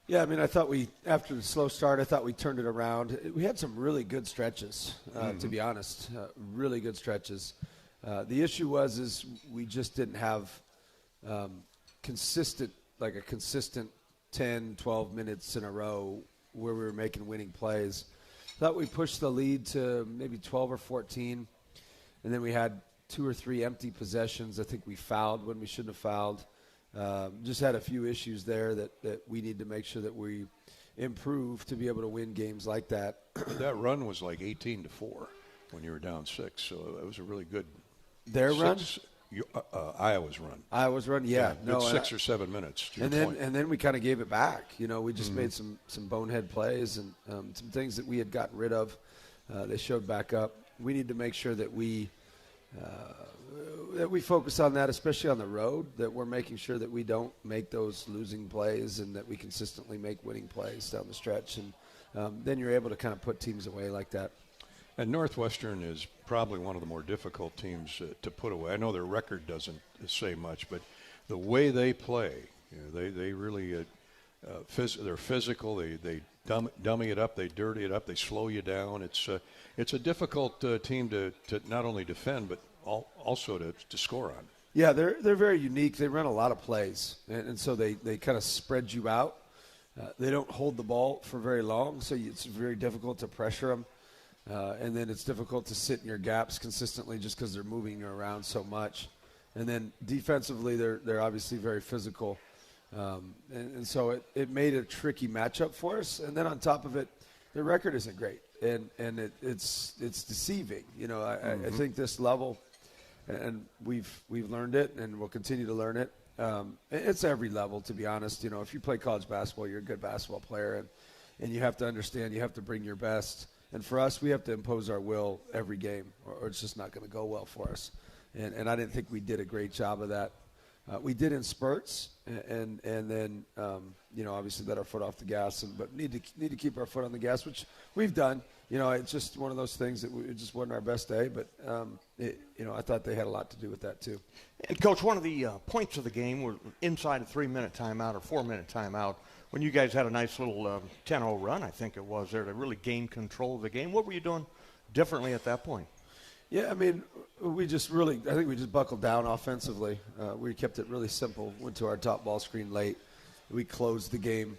Yeah, I mean, I thought after the slow start, I thought we turned it around. We had some really good stretches, to be honest, really good stretches. The issue is we just didn't have a consistent 10, 12 minutes in a row where we were making winning plays. Thought we pushed the lead to maybe 12 or 14. And then we had 2 or 3 empty possessions. I think we fouled when we shouldn't have fouled. Just had a few issues there that we need to make sure that we improve to be able to win games like that. That run was like 18-4 when you were down 6, so it was a really good. Their run? Iowa's run. Iowa's run, yeah. No, 6 or 7 minutes. And then we kind of gave it back. We just made some bonehead plays and some things that we had gotten rid of. They showed back up. We need to make sure that we focus on that, especially on the road, that we're making sure that we don't make those losing plays and that we consistently make winning plays down the stretch. And then you're able to kind of put teams away like that. And Northwestern is probably one of the more difficult teams to put away. I know their record doesn't say much, but the way they play, they really they're physical. They dummy it up, they dirty it up, they slow you down. It's a difficult team to not only defend but also to score on. Yeah, they're very unique. They run a lot of plays, and so they kind of spread you out. They don't hold the ball for very long, so it's very difficult to pressure them. And then it's difficult to sit in your gaps consistently just because they're moving you around so much. And then defensively, they're obviously very physical. And so it made a tricky matchup for us. And then on top of it, their record isn't great, and it's deceiving. I think this level, and we've learned it, and we'll continue to learn it. It's every level, to be honest. If you play college basketball, you're a good basketball player, and you have to understand you have to bring your best. And for us, we have to impose our will every game, or it's just not going to go well for us. And I didn't think we did a great job of that. We did in spurts, and then obviously let our foot off the gas, but need to keep our foot on the gas, which we've done. It's just one of those things that it just wasn't our best day, but I thought they had a lot to do with that too. And Coach, one of the points of the game were inside a 3-minute timeout or 4-minute timeout when you guys had a nice little 10-0 run, I think it was, there to really gain control of the game. What were you doing differently at that point? Yeah, I mean, I think we just buckled down offensively. We kept it really simple, went to our top ball screen late. We closed the game.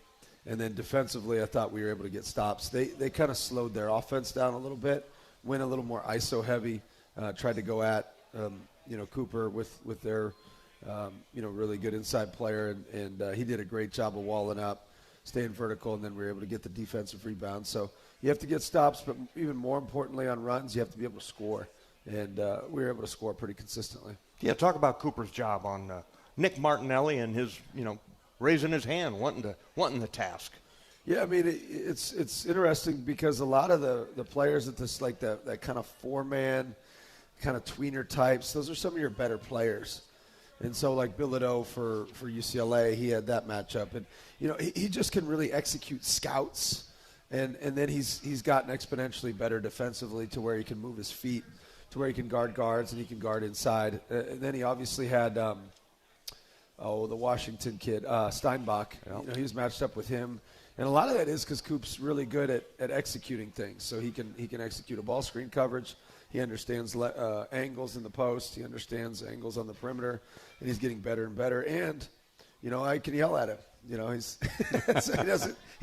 And then defensively, I thought we were able to get stops. They kind of slowed their offense down a little bit, went a little more ISO heavy, tried to go at, Cooper with their, really good inside player. And he did a great job of walling up, staying vertical, and then we were able to get the defensive rebound. So you have to get stops, but even more importantly on runs, you have to be able to score. And we were able to score pretty consistently. Yeah, talk about Cooper's job on Nick Martinelli and his, raising his hand, wanting the task. Yeah, I mean, it's interesting because a lot of the players at this, like that kind of 4-man kind of tweener types, those are some of your better players. And so, like Bilodeau for UCLA, he had that matchup. And, he just can really execute scouts. And then he's gotten exponentially better defensively to where he can move his feet, to where he can guard guards and he can guard inside. And then he obviously had, the Washington kid, Steinbach. Yep. He was matched up with him. And a lot of that is because Coop's really good at executing things. So he can execute a ball screen coverage. He understands angles in the post. He understands angles on the perimeter. And he's getting better and better. And, I can yell at him. He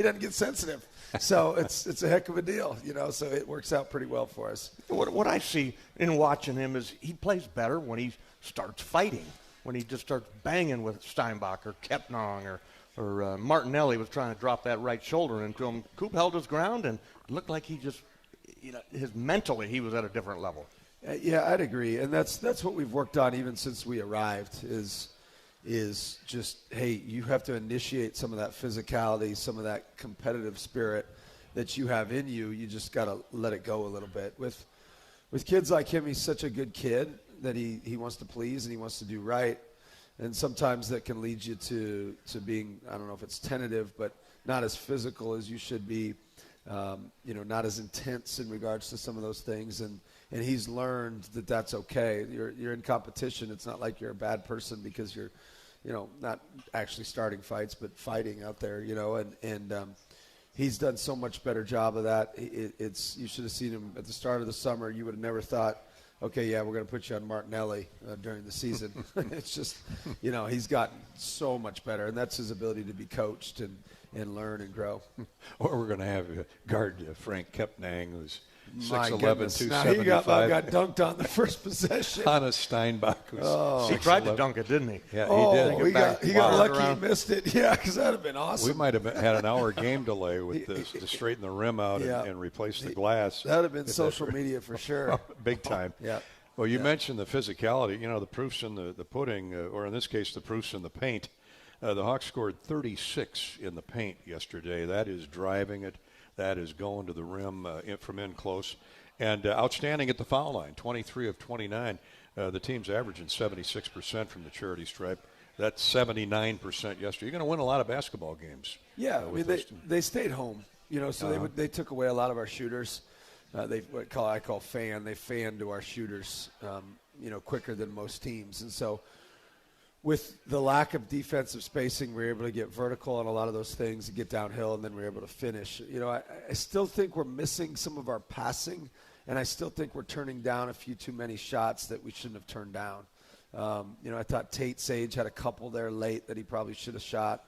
doesn't get sensitive. So it's a heck of a deal, so it works out pretty well for us. What I see in watching him is he plays better when he starts fighting, when he just starts banging with Steinbach or Kepnong or Martinelli was trying to drop that right shoulder into him. Coop held his ground and looked like he just, mentally he was at a different level. Yeah, I'd agree. And that's what we've worked on even since we arrived is just, hey, you have to initiate some of that physicality, some of that competitive spirit that you have in you. You just got to let it go a little bit. With kids like him, he's such a good kid that he wants to please and he wants to do right. And sometimes that can lead you to being, I don't know if it's tentative, but not as physical as you should be, not as intense in regards to some of those things. And he's learned that that's okay. You're in competition. It's not like you're a bad person because you're, not actually starting fights, but fighting out there, and he's done so much better job of that. You should have seen him at the start of the summer. You would have never thought, okay, yeah, we're going to put you on Martinelli during the season. It's just, he's gotten so much better, and that's his ability to be coached and learn and grow. Or we're going to have guard Frank Kepnang, who's 6'11", 275. Now he got dunked on the first possession. Hannes Steinbach, who's he tried to dunk it, didn't he? Yeah, he did. He got lucky around. He missed it. Yeah, because that would have been awesome. We might have had an hour game delay with this to straighten the rim out and replace the glass. That would have been social media for sure. Big time. Yeah. Well, you mentioned the physicality. The proof's in the pudding, or in this case, the proof's in the paint. The Hawks scored 36 in the paint yesterday. That is driving it. That is going to the rim from in close. And outstanding at the foul line, 23 of 29. The team's averaging 76% from the charity stripe. That's 79% yesterday. You're going to win a lot of basketball games. Yeah, they stayed home. So they took away a lot of our shooters. I call fan. They fanned to our shooters, quicker than most teams. And so with the lack of defensive spacing, we were able to get vertical on a lot of those things and get downhill, and then we were able to finish. I still think we're missing some of our passing, and I still think we're turning down a few too many shots that we shouldn't have turned down. I thought Tate Sage had a couple there late that he probably should have shot,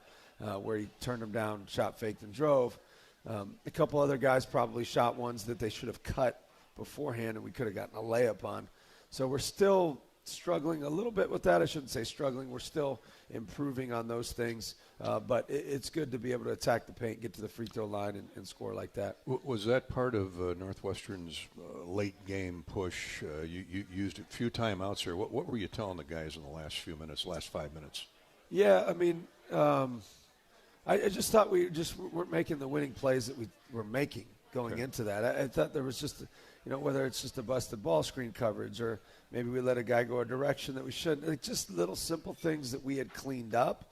where he turned them down, shot faked, and drove. A couple other guys probably shot ones that they should have cut beforehand, and we could have gotten a layup on. So we're still struggling a little bit with that. I shouldn't say struggling. We're still improving on those things. But it's good to be able to attack the paint, get to the free throw line, and score like that. Was that part of Northwestern's late game push? You used a few timeouts here. What were you telling the guys in the last 5 minutes? Yeah, I mean, I just thought we just weren't making the winning plays that we were making going into that. I thought there was just, whether it's just a busted ball screen coverage or maybe we let a guy go a direction that we shouldn't. Like just little simple things that we had cleaned up.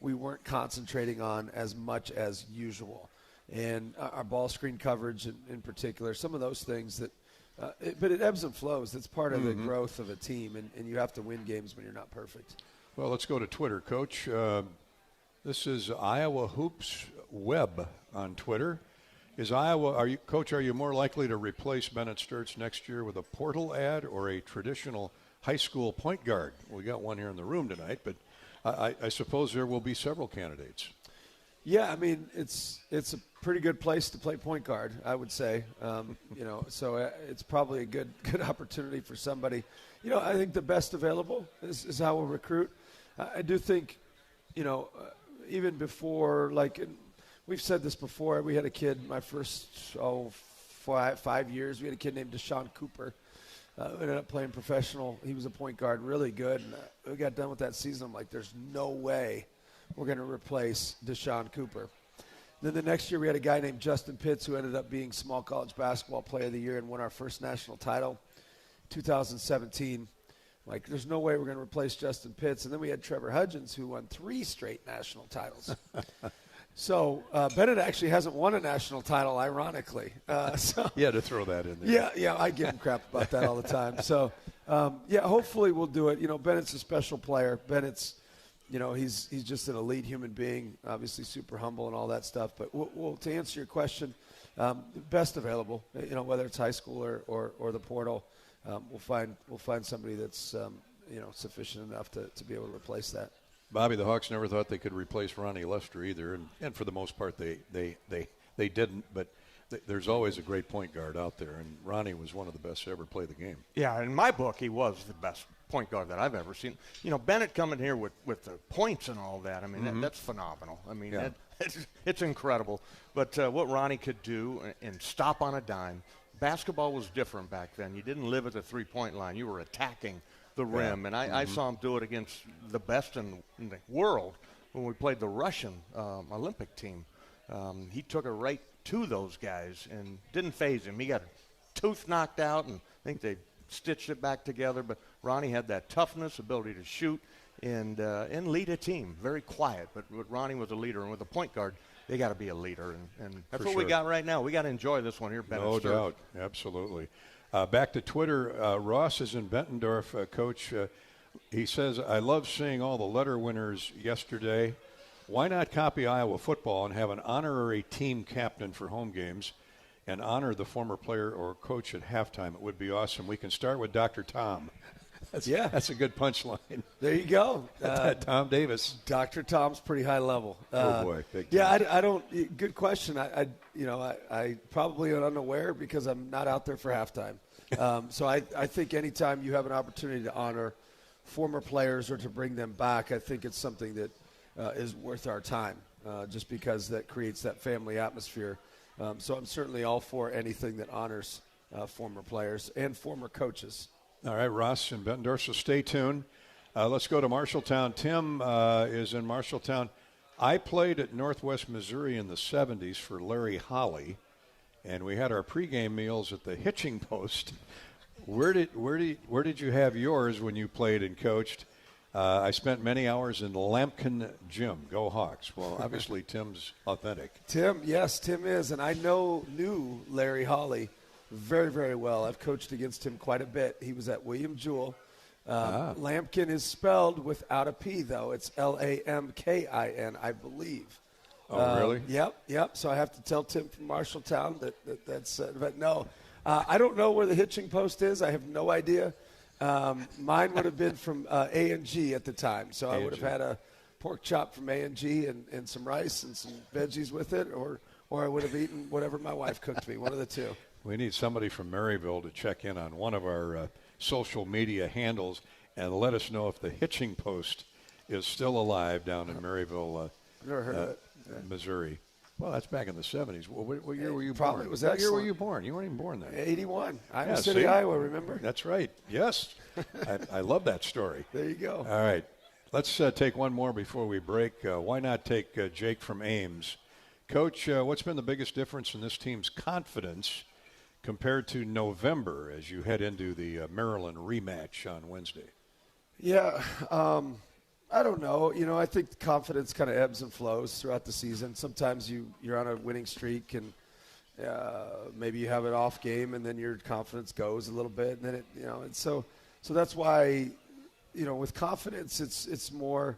We weren't concentrating on as much as usual. And our ball screen coverage in particular, some of those things that but it ebbs and flows. That's part of the growth of a team, and you have to win games when you're not perfect. Well, let's go to Twitter, Coach. This is Iowa Hoops Web on Twitter. Coach, are you more likely to replace Bennett Sturtz next year with a portal ad or a traditional high school point guard? We got one here in the room tonight, but I suppose there will be several candidates. Yeah, I mean, it's a pretty good place to play point guard, I would say. So it's probably a good opportunity for somebody. I think the best available is how we'll recruit. I do think, even before, we've said this before. We had a kid my first 5 years. We had a kid named Deshaun Cooper. Ended up playing professional. He was a point guard, really good. And we got done with that season. I'm like, there's no way we're going to replace Deshaun Cooper. Then the next year we had a guy named Justin Pitts who ended up being small college basketball player of the year and won our first national title. 2017. Like, there's no way we're going to replace Justin Pitts. And then we had Trevor Hudgens, who won 3 straight national titles. So Bennett actually hasn't won a national title, ironically. You had to throw that in there. Yeah, I give him crap about that all the time. So, hopefully we'll do it. Bennett's a special player. Bennett's, he's just an elite human being, obviously super humble and all that stuff. But we'll to answer your question, best available, whether it's high school or the portal, we'll find somebody that's, sufficient enough to be able to replace that. Bobby, the Hawks never thought they could replace Ronnie Lester either, and for the most part they didn't. But there's always a great point guard out there, and Ronnie was one of the best to ever play the game. Yeah, in my book, he was the best point guard that I've ever seen. Bennett coming here with the points and all that, I mean, that's phenomenal. I mean, it's incredible. But what Ronnie could do and stop on a dime, basketball was different back then. You didn't live at the three-point line. You were attacking the rim, and I saw him do it against the best in the world when we played the Russian Olympic team. He took it right to those guys and didn't faze him. He got a tooth knocked out, and I think they stitched it back together. But Ronnie had that toughness, ability to shoot, and lead a team. Very quiet, but Ronnie was a leader. And with a point guard, they got to be a leader, and that's what we got right now. We got to enjoy this one here, Bennett. No doubt, absolutely. Back to Twitter, Ross is in Bettendorf, Coach. He says, I love seeing all the letter winners yesterday. Why not copy Iowa football and have an honorary team captain for home games and honor the former player or coach at halftime? It would be awesome. We can start with Dr. Tom. That's a good punchline. There you go. Tom Davis. Dr. Tom's pretty high level. Oh, boy. Big time. Yeah, I don't – good question. I probably am unaware because I'm not out there for halftime. So I think anytime you have an opportunity to honor former players or to bring them back, I think it's something that is worth our time just because that creates that family atmosphere. So I'm certainly all for anything that honors former players and former coaches. All right, Ross in Bettendorf, so stay tuned. Let's go to Marshalltown. Tim is in Marshalltown. I played at Northwest Missouri in the 70s for Larry Holly, and we had our pregame meals at the Hitching Post. Where did you have yours when you played and coached? I spent many hours in Lampkin Gym. Go Hawks. Well, obviously Tim's authentic. Tim is, and I knew Larry Holly very, very well. I've coached against him quite a bit. He was at William Jewell. Lampkin is spelled without a P, though. It's Lamkin, I believe. Oh, really? Yep. So I have to tell Tim from Marshalltown that's but no. I don't know where the Hitching Post is. I have no idea. Mine would have been from A&G at the time. So I would have had a pork chop from A&G and some rice and some veggies with it, or I would have eaten whatever my wife cooked me, one of the two. We need somebody from Maryville to check in on one of our social media handles and let us know if the Hitching Post is still alive down in Maryville, I've never heard of it. Missouri. Well, that's back in the 70s. What year were you probably born? Was what year were you born? You weren't even born then. 81. Iowa City, Iowa, remember? That's right. Yes. I love that story. There you go. All right. Let's take one more before we break. Why not take Jake from Ames? Coach, what's been the biggest difference in this team's confidence compared to November as you head into the Maryland rematch on Wednesday? Yeah, I don't know. I think confidence kind of ebbs and flows throughout the season. Sometimes you're on a winning streak and maybe you have an off game and then your confidence goes a little bit. And then it, and so that's why, with confidence, it's more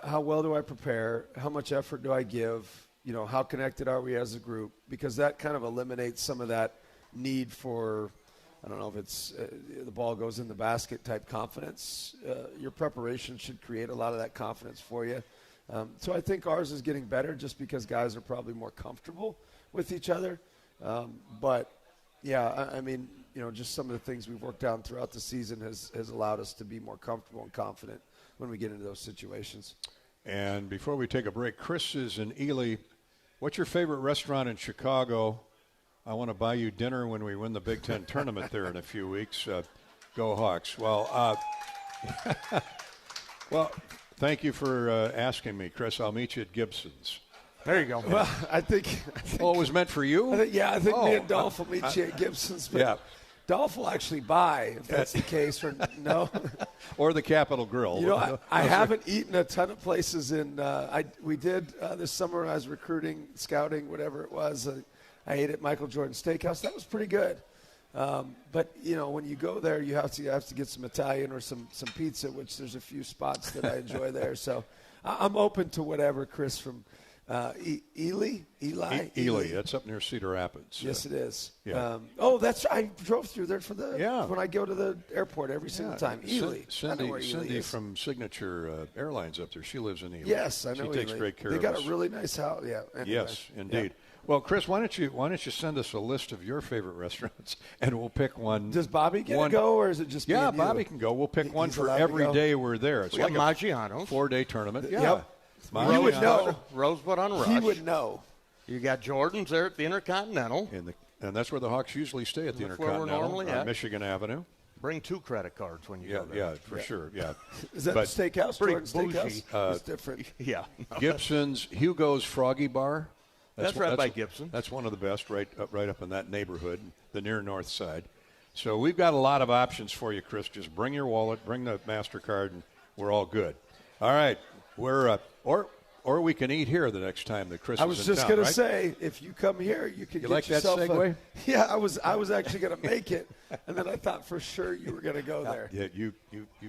how well do I prepare? How much effort do I give? How connected are we as a group? Because that kind of eliminates some of that need for, I don't know if it's the ball goes in the basket type confidence. Your preparation should create a lot of that confidence for you. So I think ours is getting better just because guys are probably more comfortable with each other. But, yeah, I mean, just some of the things we've worked on throughout the season has allowed us to be more comfortable and confident when we get into those situations. And before we take a break, Chris is in Ely. What's your favorite restaurant in Chicago? I want to buy you dinner when we win the Big Ten tournament there in a few weeks. Go Hawks. Well, thank you for asking me, Chris. I'll meet you at Gibson's. There you go. Well, I think it was meant for you? I think me and Dolph will meet you at Gibson's. But, yeah. Dolph will actually buy, if that's the case, or no. Or the Capitol Grill. You know, I haven't eaten a ton of places we did this summer when I was recruiting, scouting, whatever it was. I ate at Michael Jordan Steakhouse. That was pretty good. But, you know, when you go there, you have to get some Italian or some pizza, which there's a few spots that I enjoy there. So I'm open to whatever, Chris, from Ely. That's up near Cedar Rapids. Yes, it is. Yeah. I drove through there when I go to the airport every single time. Ely. Cindy from Signature Airlines up there. She lives in Ely. Yes, I know. She takes great care of us. They got a really nice house. Yeah. Anyway. Yes, indeed. Yeah. Well, Chris, why don't you send us a list of your favorite restaurants, and we'll pick one. Does Bobby get to go, or is it just Yeah, Bobby can go. We'll pick one for every day we're there. It's like a Maggiano's 4-day tournament. Yeah. Yep. You would know. Rosebud on Rush. He would know. You got Jordan's there at the Intercontinental. And that's where the Hawks usually stay, at the Intercontinental on Michigan Avenue. Bring 2 credit cards when you go there. Yeah, for sure, yeah. Is that the steakhouse? Pretty bougie. It's different. Yeah. Gibson's, Hugo's Froggy Bar. That's right by Gibson. That's one of the best right up in that neighborhood, the near north side. So we've got a lot of options for you, Chris. Just bring your wallet, bring the MasterCard, and we're all good. All right. We're or we can eat here the next time that Chris is in town. I was just going to say, if you come here, you can get like yourself that segue? Yeah, I was actually going to make it, and then I thought for sure you were going to go there. Yeah, you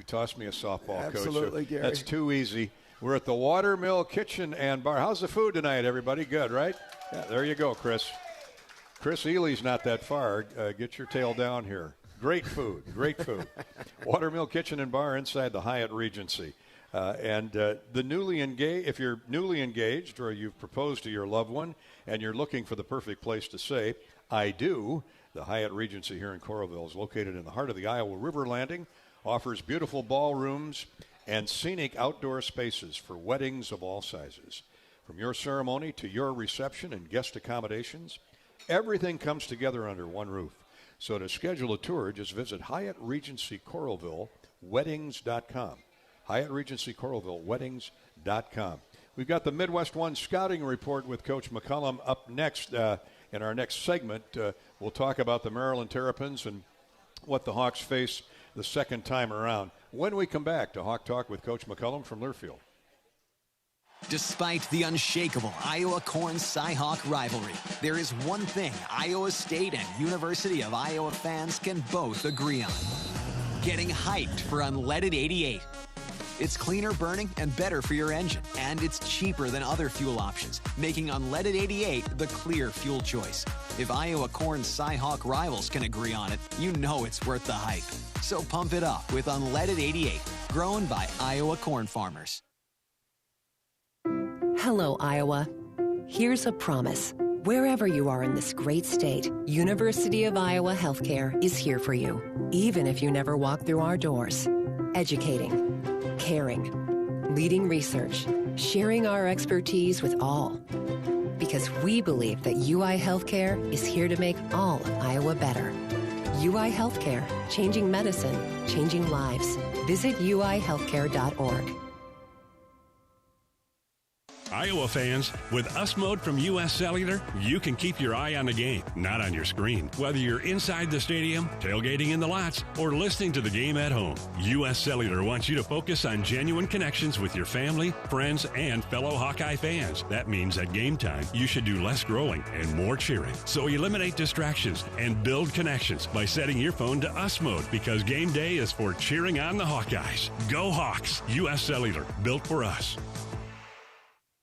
tossed me a softball, Coach. Absolutely, Gary. That's too easy. We're at the Watermill Kitchen and Bar. How's the food tonight, everybody? Good, right? Yeah, there you go, Chris. Chris Ely's not that far. Get your tail down here. Great food, great food. Watermill Kitchen and Bar inside the Hyatt Regency. The newly engaged, if you're newly engaged or you've proposed to your loved one and you're looking for the perfect place to say, I do, the Hyatt Regency here in Coralville is located in the heart of the Iowa River Landing, offers beautiful ballrooms and scenic outdoor spaces for weddings of all sizes. From your ceremony to your reception and guest accommodations, everything comes together under one roof. So to schedule a tour, just visit Hyatt Regency Coralville Weddings.com. Hyatt Regency Coralville Weddings.com. We've got the Midwest One Scouting Report with Coach McCollum up next. In our next segment, we'll talk about the Maryland Terrapins and what the Hawks face the second time around. When we come back to Hawk Talk with Coach McCollum from Learfield. Despite the unshakable Iowa-Corn-Cy-Hawk rivalry, there is one thing Iowa State and University of Iowa fans can both agree on. Getting hyped for Unleaded 88. It's cleaner burning and better for your engine, and it's cheaper than other fuel options, making Unleaded 88 the clear fuel choice. If Iowa Corn Cy-Hawk rivals can agree on it, you know it's worth the hype. So pump it up with Unleaded 88, grown by Iowa corn farmers. Hello, Iowa. Here's a promise. Wherever you are in this great state, University of Iowa Healthcare is here for you, even if you never walk through our doors. Educating, caring, leading research, sharing our expertise with all. Because we believe that UI Healthcare is here to make all of Iowa better. UI Healthcare, changing medicine, changing lives. Visit uihealthcare.org. Iowa fans, with US Mode from US Cellular, you can keep your eye on the game, not on your screen. Whether you're inside the stadium, tailgating in the lots, or listening to the game at home, US Cellular wants you to focus on genuine connections with your family, friends, and fellow Hawkeye fans. That means at game time, you should do less growling and more cheering. So eliminate distractions and build connections by setting your phone to US Mode, because game day is for cheering on the Hawkeyes. Go Hawks! US Cellular, built for us.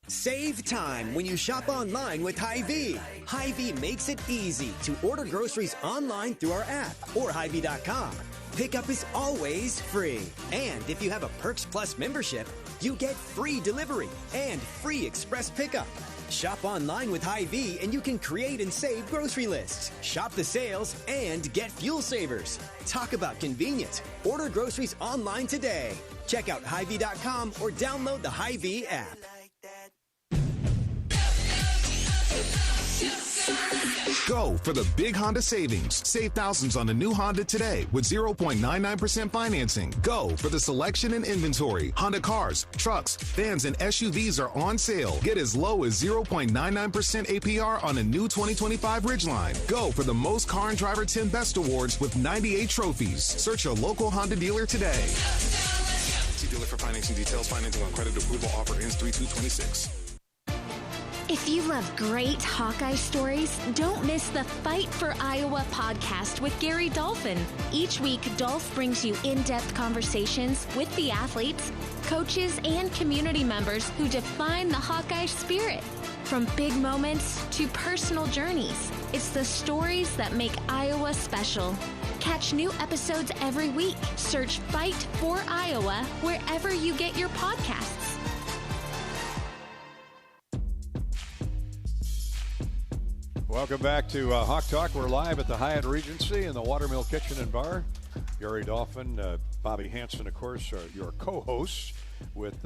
Save time when you shop online with Hy-Vee. Hy-Vee makes it easy to order groceries online through our app or Hy-Vee.com. Pickup is always free. And if you have a Perks Plus membership, you get free delivery and free express pickup. Shop online with Hy-Vee and you can create and save grocery lists, shop the sales, and get fuel savers. Talk about convenience. Order groceries online today. Check out Hy-Vee.com or download the Hy-Vee app. Go for the big Honda savings. Save thousands on the new Honda today with 0.99% financing. Go for the selection and inventory. Honda cars, trucks, vans, and SUVs are on sale. Get as low as 0.99% APR on a new 2025 Ridgeline. Go for the most Car and Driver 10 Best Awards with 98 trophies. Search your local Honda dealer today. See dealer for financing details. Financing on credit approval offer ends 3/2/26. If you love great Hawkeye stories, don't miss the Fight for Iowa podcast with Gary Dolphin. Each week, Dolph brings you in-depth conversations with the athletes, coaches, and community members who define the Hawkeye spirit. From big moments to personal journeys, it's the stories that make Iowa special. Catch new episodes every week. Search Fight for Iowa wherever you get your podcasts. Welcome back to Hawk Talk. We're live at the Hyatt Regency in the Watermill Kitchen and Bar. Gary Dolphin, Bobby Hansen, of course, are your co-hosts with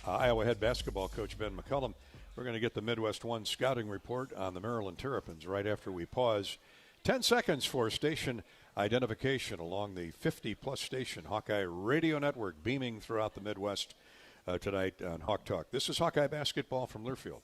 Iowa head basketball coach Ben McCullum. We're going to get the Midwest One scouting report on the Maryland Terrapins right after we pause. 10 seconds for station identification along the 50-plus station Hawkeye Radio Network, beaming throughout the Midwest tonight on Hawk Talk. This is Hawkeye basketball from Learfield.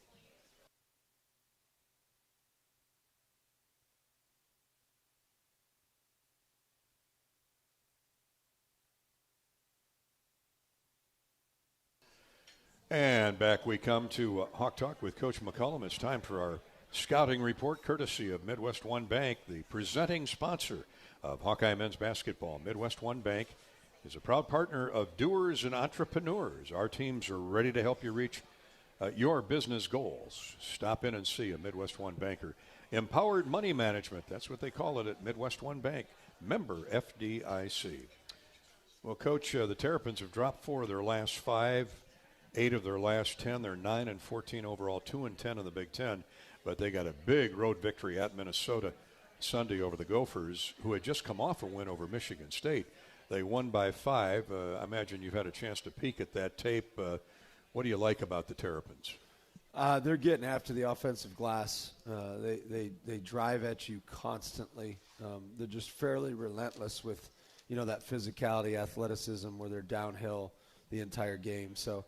And back we come to Hawk Talk with Coach McCollum. It's time for our scouting report, courtesy of Midwest One Bank, the presenting sponsor of Hawkeye men's basketball. Midwest One Bank is a proud partner of doers and entrepreneurs. Our teams are ready to help you reach your business goals. Stop in and see a Midwest One banker. Empowered money management, that's what they call it at Midwest One Bank. Member FDIC. Well, Coach, the Terrapins have dropped 4 of their last 5. 8 of their last 10. They're 9-14 overall, 2-10 in the Big Ten. But they got a big road victory at Minnesota Sunday over the Gophers, who had just come off a win over Michigan State. They won by 5. I imagine you've had a chance to peek at that tape. What do you like about the Terrapins? They're getting after the offensive glass. They drive at you constantly. They're just fairly relentless with, that physicality, athleticism, where they're downhill the entire game. So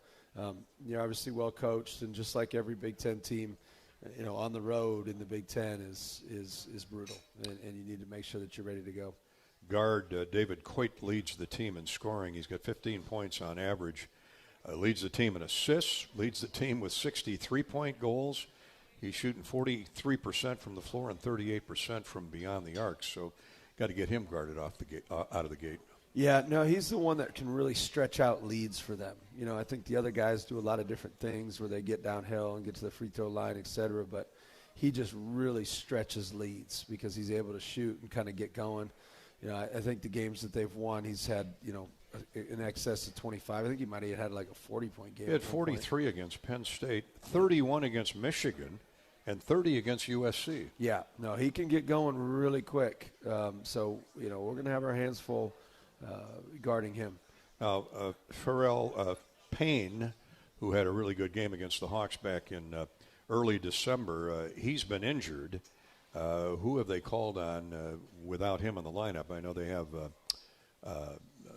you're obviously well coached, and just like every Big Ten team, on the road in the Big Ten is brutal, and you need to make sure that you're ready to go. Guard David Coit leads the team in scoring. He's got 15 points on average. Leads the team in assists. Leads the team with 63-point goals. He's shooting 43% from the floor and 38% from beyond the arc. So, got to get him guarded off the gate, out of the gate. Yeah, no, he's the one that can really stretch out leads for them. I think the other guys do a lot of different things where they get downhill and get to the free throw line, et cetera, but he just really stretches leads because he's able to shoot and kind of get going. I think the games that they've won, he's had, in excess of 25. I think he might have had like a 40-point game. He had 43 against Penn State, 31 against Michigan, and 30 against USC. Yeah, no, he can get going really quick. So, we're going to have our hands full guarding him. Now, Pharrell Payne, who had a really good game against the Hawks back in early December, he's been injured. Who have they called on without him in the lineup? I know they have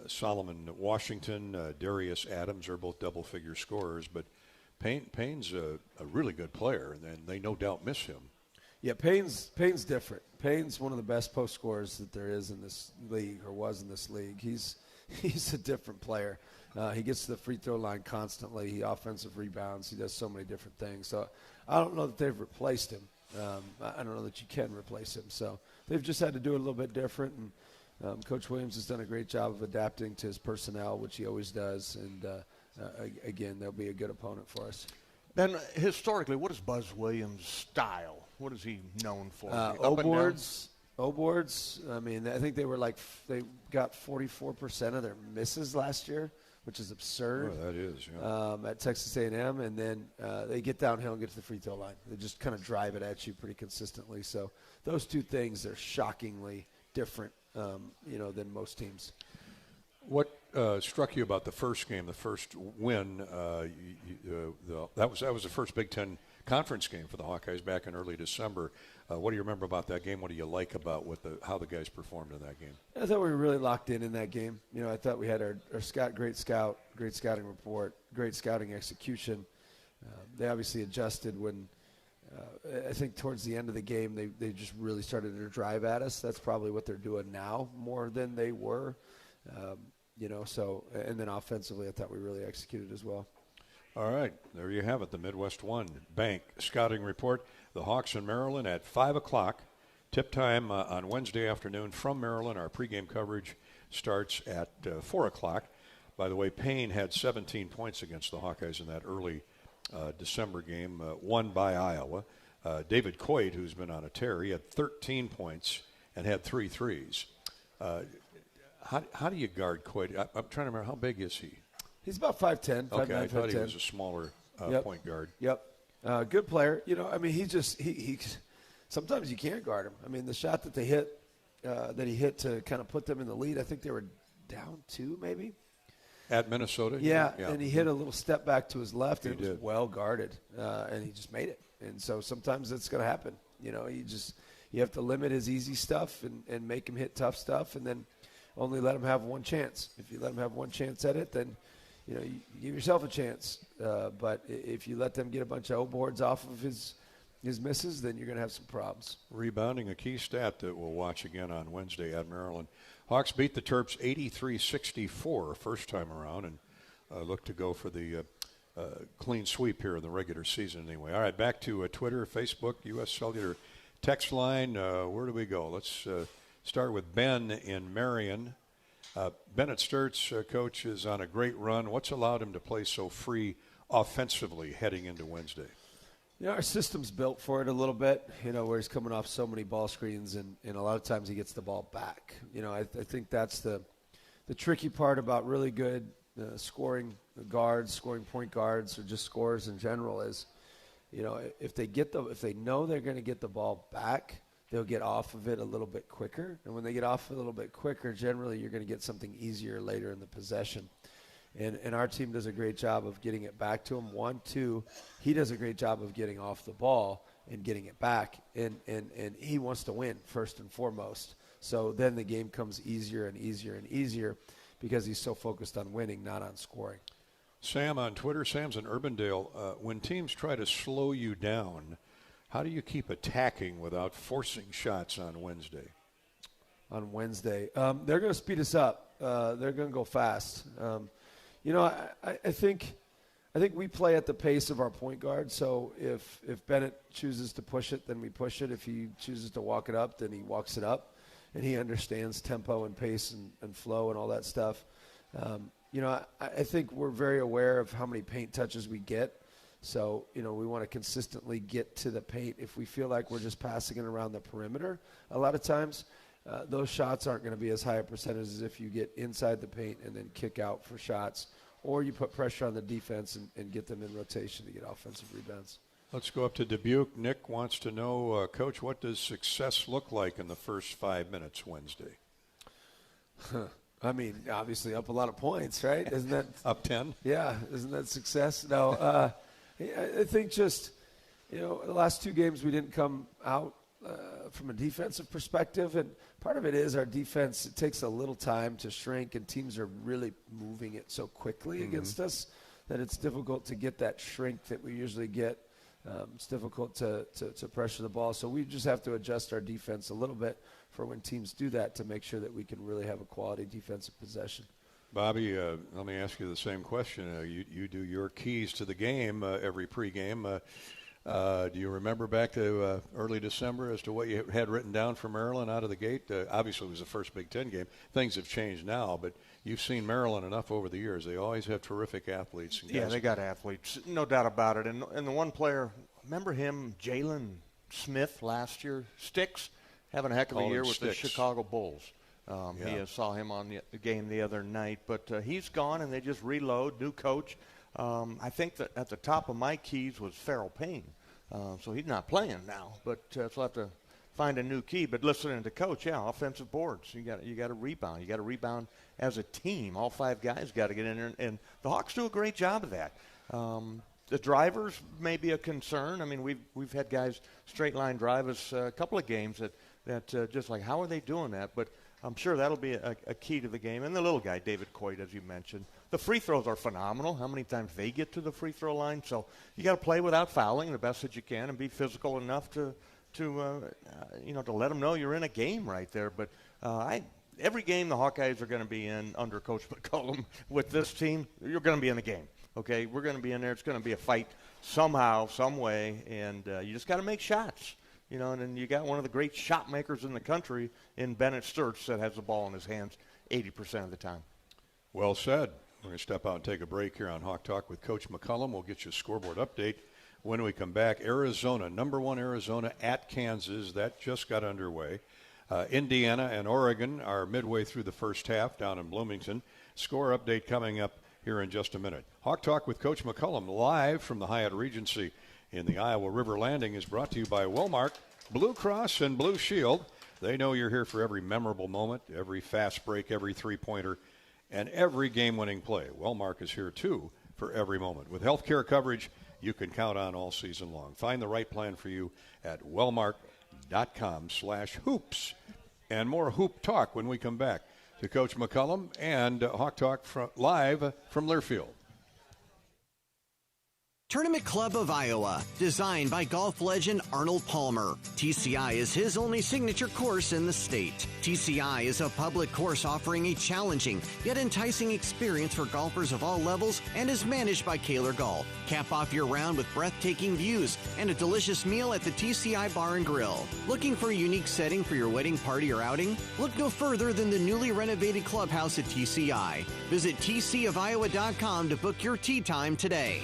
Solomon Washington, Darius Adams are both double-figure scorers, but Payne's a really good player, and they no doubt miss him. Yeah, Payne's different. Payne's one of the best post scorers that there is in this league, or was in this league. He's a different player. He gets to the free throw line constantly. He offensive rebounds. He does so many different things. So I don't know that they've replaced him. I don't know that you can replace him. So they've just had to do it a little bit different. And Coach Williams has done a great job of adapting to his personnel, which he always does. And, again, they'll be a good opponent for us. Ben, historically, what is Buzz Williams' style? What is he known for? O-boards. I mean, I think they got 44% of their misses last year, which is absurd. Oh, that is, yeah. At Texas A&M, and then they get downhill and get to the free throw line. They just kind of drive it at you pretty consistently. So those two things are shockingly different, than most teams. What struck you about the first game, the first win? That was the first Big Ten conference game for the Hawkeyes back in early December. What do you remember about that game? What do you like about how the guys performed in that game? I thought we were really locked in that game. I thought we had our great scouting report, great scouting execution. They obviously adjusted when I think towards the end of the game they just really started to drive at us. That's probably what they're doing now more than they were. So and then offensively I thought we really executed as well. All right, there you have it, the Midwest One Bank Scouting Report. The Hawks in Maryland at 5 o'clock. Tip time on Wednesday afternoon from Maryland. Our pregame coverage starts at 4 o'clock. By the way, Payne had 17 points against the Hawkeyes in that early December game, won by Iowa. David Coit, who's been on a tear, he had 13 points and had 3 threes. How do you guard Coit? I'm trying to remember, how big is he? He's about 5'10". Okay, I thought he was a smaller point guard. Yep. Good player. He sometimes you can't guard him. I mean, the shot that he hit to kind of put them in the lead, I think they were down 2 maybe. At Minnesota? Yeah, and he hit a little step back to his left, and it was well guarded, and he just made it. And so sometimes it's going to happen. You have to limit his easy stuff and make him hit tough stuff, and then only let him have one chance. If you let him have one chance at it, then you give yourself a chance. But if you let them get a bunch of O-boards off of his misses, then you're going to have some problems. Rebounding, a key stat that we'll watch again on Wednesday at Maryland. Hawks beat the Terps 83-64 first time around and look to go for the clean sweep here in the regular season anyway. All right, back to Twitter, Facebook, U.S. Cellular text line. Where do we go? Let's start with Ben in Marion. Bennett Sturtz, coach, is on a great run. What's allowed him to play so free offensively heading into Wednesday? Our system's built for it a little bit, where he's coming off so many ball screens, and a lot of times he gets the ball back. I think that's the tricky part about really good scoring guards, scoring point guards, or just scorers in general is, if they know they're going to get the ball back, they'll get off of it a little bit quicker. And when they get off a little bit quicker, generally you're going to get something easier later in the possession. And our team does a great job of getting it back to him. 1, 2, he does a great job of getting off the ball and getting it back. And he wants to win first and foremost. So then the game comes easier and easier and easier because he's so focused on winning, not on scoring. Sam on Twitter, Sam's in Urbandale. When teams try to slow you down, how do you keep attacking without forcing shots on Wednesday? On Wednesday, they're going to speed us up. They're going to go fast. I think we play at the pace of our point guard. So if Bennett chooses to push it, then we push it. If he chooses to walk it up, then he walks it up, and he understands tempo and pace and flow and all that stuff. I think we're very aware of how many paint touches we get. So, we want to consistently get to the paint. If we feel like we're just passing it around the perimeter, a lot of times those shots aren't going to be as high a percentage as if you get inside the paint and then kick out for shots, or you put pressure on the defense and get them in rotation to get offensive rebounds. Let's go up to Dubuque. Nick wants to know, Coach, what does success look like in the first 5 minutes Wednesday? I mean, obviously up a lot of points, right? Isn't that up 10? Yeah, isn't that success? No, I think just, the last 2 games we didn't come out from a defensive perspective, and part of it is our defense, it takes a little time to shrink, and teams are really moving it so quickly against us that it's difficult to get that shrink that we usually get. It's difficult to pressure the ball, so we just have to adjust our defense a little bit for when teams do that to make sure that we can really have a quality defensive possession. Bobby, let me ask you the same question. You do your keys to the game every pregame. Do you remember back to early December as to what you had written down for Maryland out of the gate? Obviously, it was the first Big Ten game. Things have changed now, but you've seen Maryland enough over the years. They always have terrific athletes. Yeah, they got athletes, no doubt about it. And the one player, remember him, Jalen Smith last year? Sticks, having a heck of a year with the Chicago Bulls. He saw him on the game the other night, but he's gone, and they just reload, new coach. I think that at the top of my keys was Farrell Payne, so he's not playing now. But so I'll have to find a new key. But listening to coach, offensive boards. You got to rebound. You got to rebound as a team. All 5 guys got to get in there, and the Hawks do a great job of that. The drivers may be a concern. I mean, we've had guys straight line drive us a couple of games that just like, how are they doing that? But I'm sure that'll be a key to the game. And the little guy, David Coit, as you mentioned. The free throws are phenomenal, how many times they get to the free throw line. So you got to play without fouling the best that you can and be physical enough to let them know you're in a game right there. But every game the Hawkeyes are going to be in under Coach McCollum with this team, you're going to be in the game. Okay, we're going to be in there. It's going to be a fight somehow, some way, and you just got to make shots. And then you got one of the great shot makers in the country in Bennett Sturts that has the ball in his hands 80% of the time. Well said. We're going to step out and take a break here on Hawk Talk with Coach McCullum. We'll get you a scoreboard update when we come back. Arizona, number 1 Arizona at Kansas. That just got underway. Indiana and Oregon are midway through the first half down in Bloomington. Score update coming up here in just a minute. Hawk Talk with Coach McCullum live from the Hyatt Regency in the Iowa River Landing is brought to you by Wellmark, Blue Cross, and Blue Shield. They know you're here for every memorable moment, every fast break, every three-pointer, and every game-winning play. Wellmark is here, too, for every moment. With health care coverage you can count on all season long. Find the right plan for you at wellmark.com/hoops. And more Hoop Talk when we come back to Coach McCullum and Hawk Talk live from Learfield. Tournament Club of Iowa, designed by golf legend Arnold Palmer. TCI is his only signature course in the state. TCI is a public course offering a challenging yet enticing experience for golfers of all levels and is managed by Kaler Golf. Cap off your round with breathtaking views and a delicious meal at the TCI Bar and Grill. Looking for a unique setting for your wedding party or outing? Look no further than the newly renovated clubhouse at TCI. Visit tcofiowa.com to book your tee time today.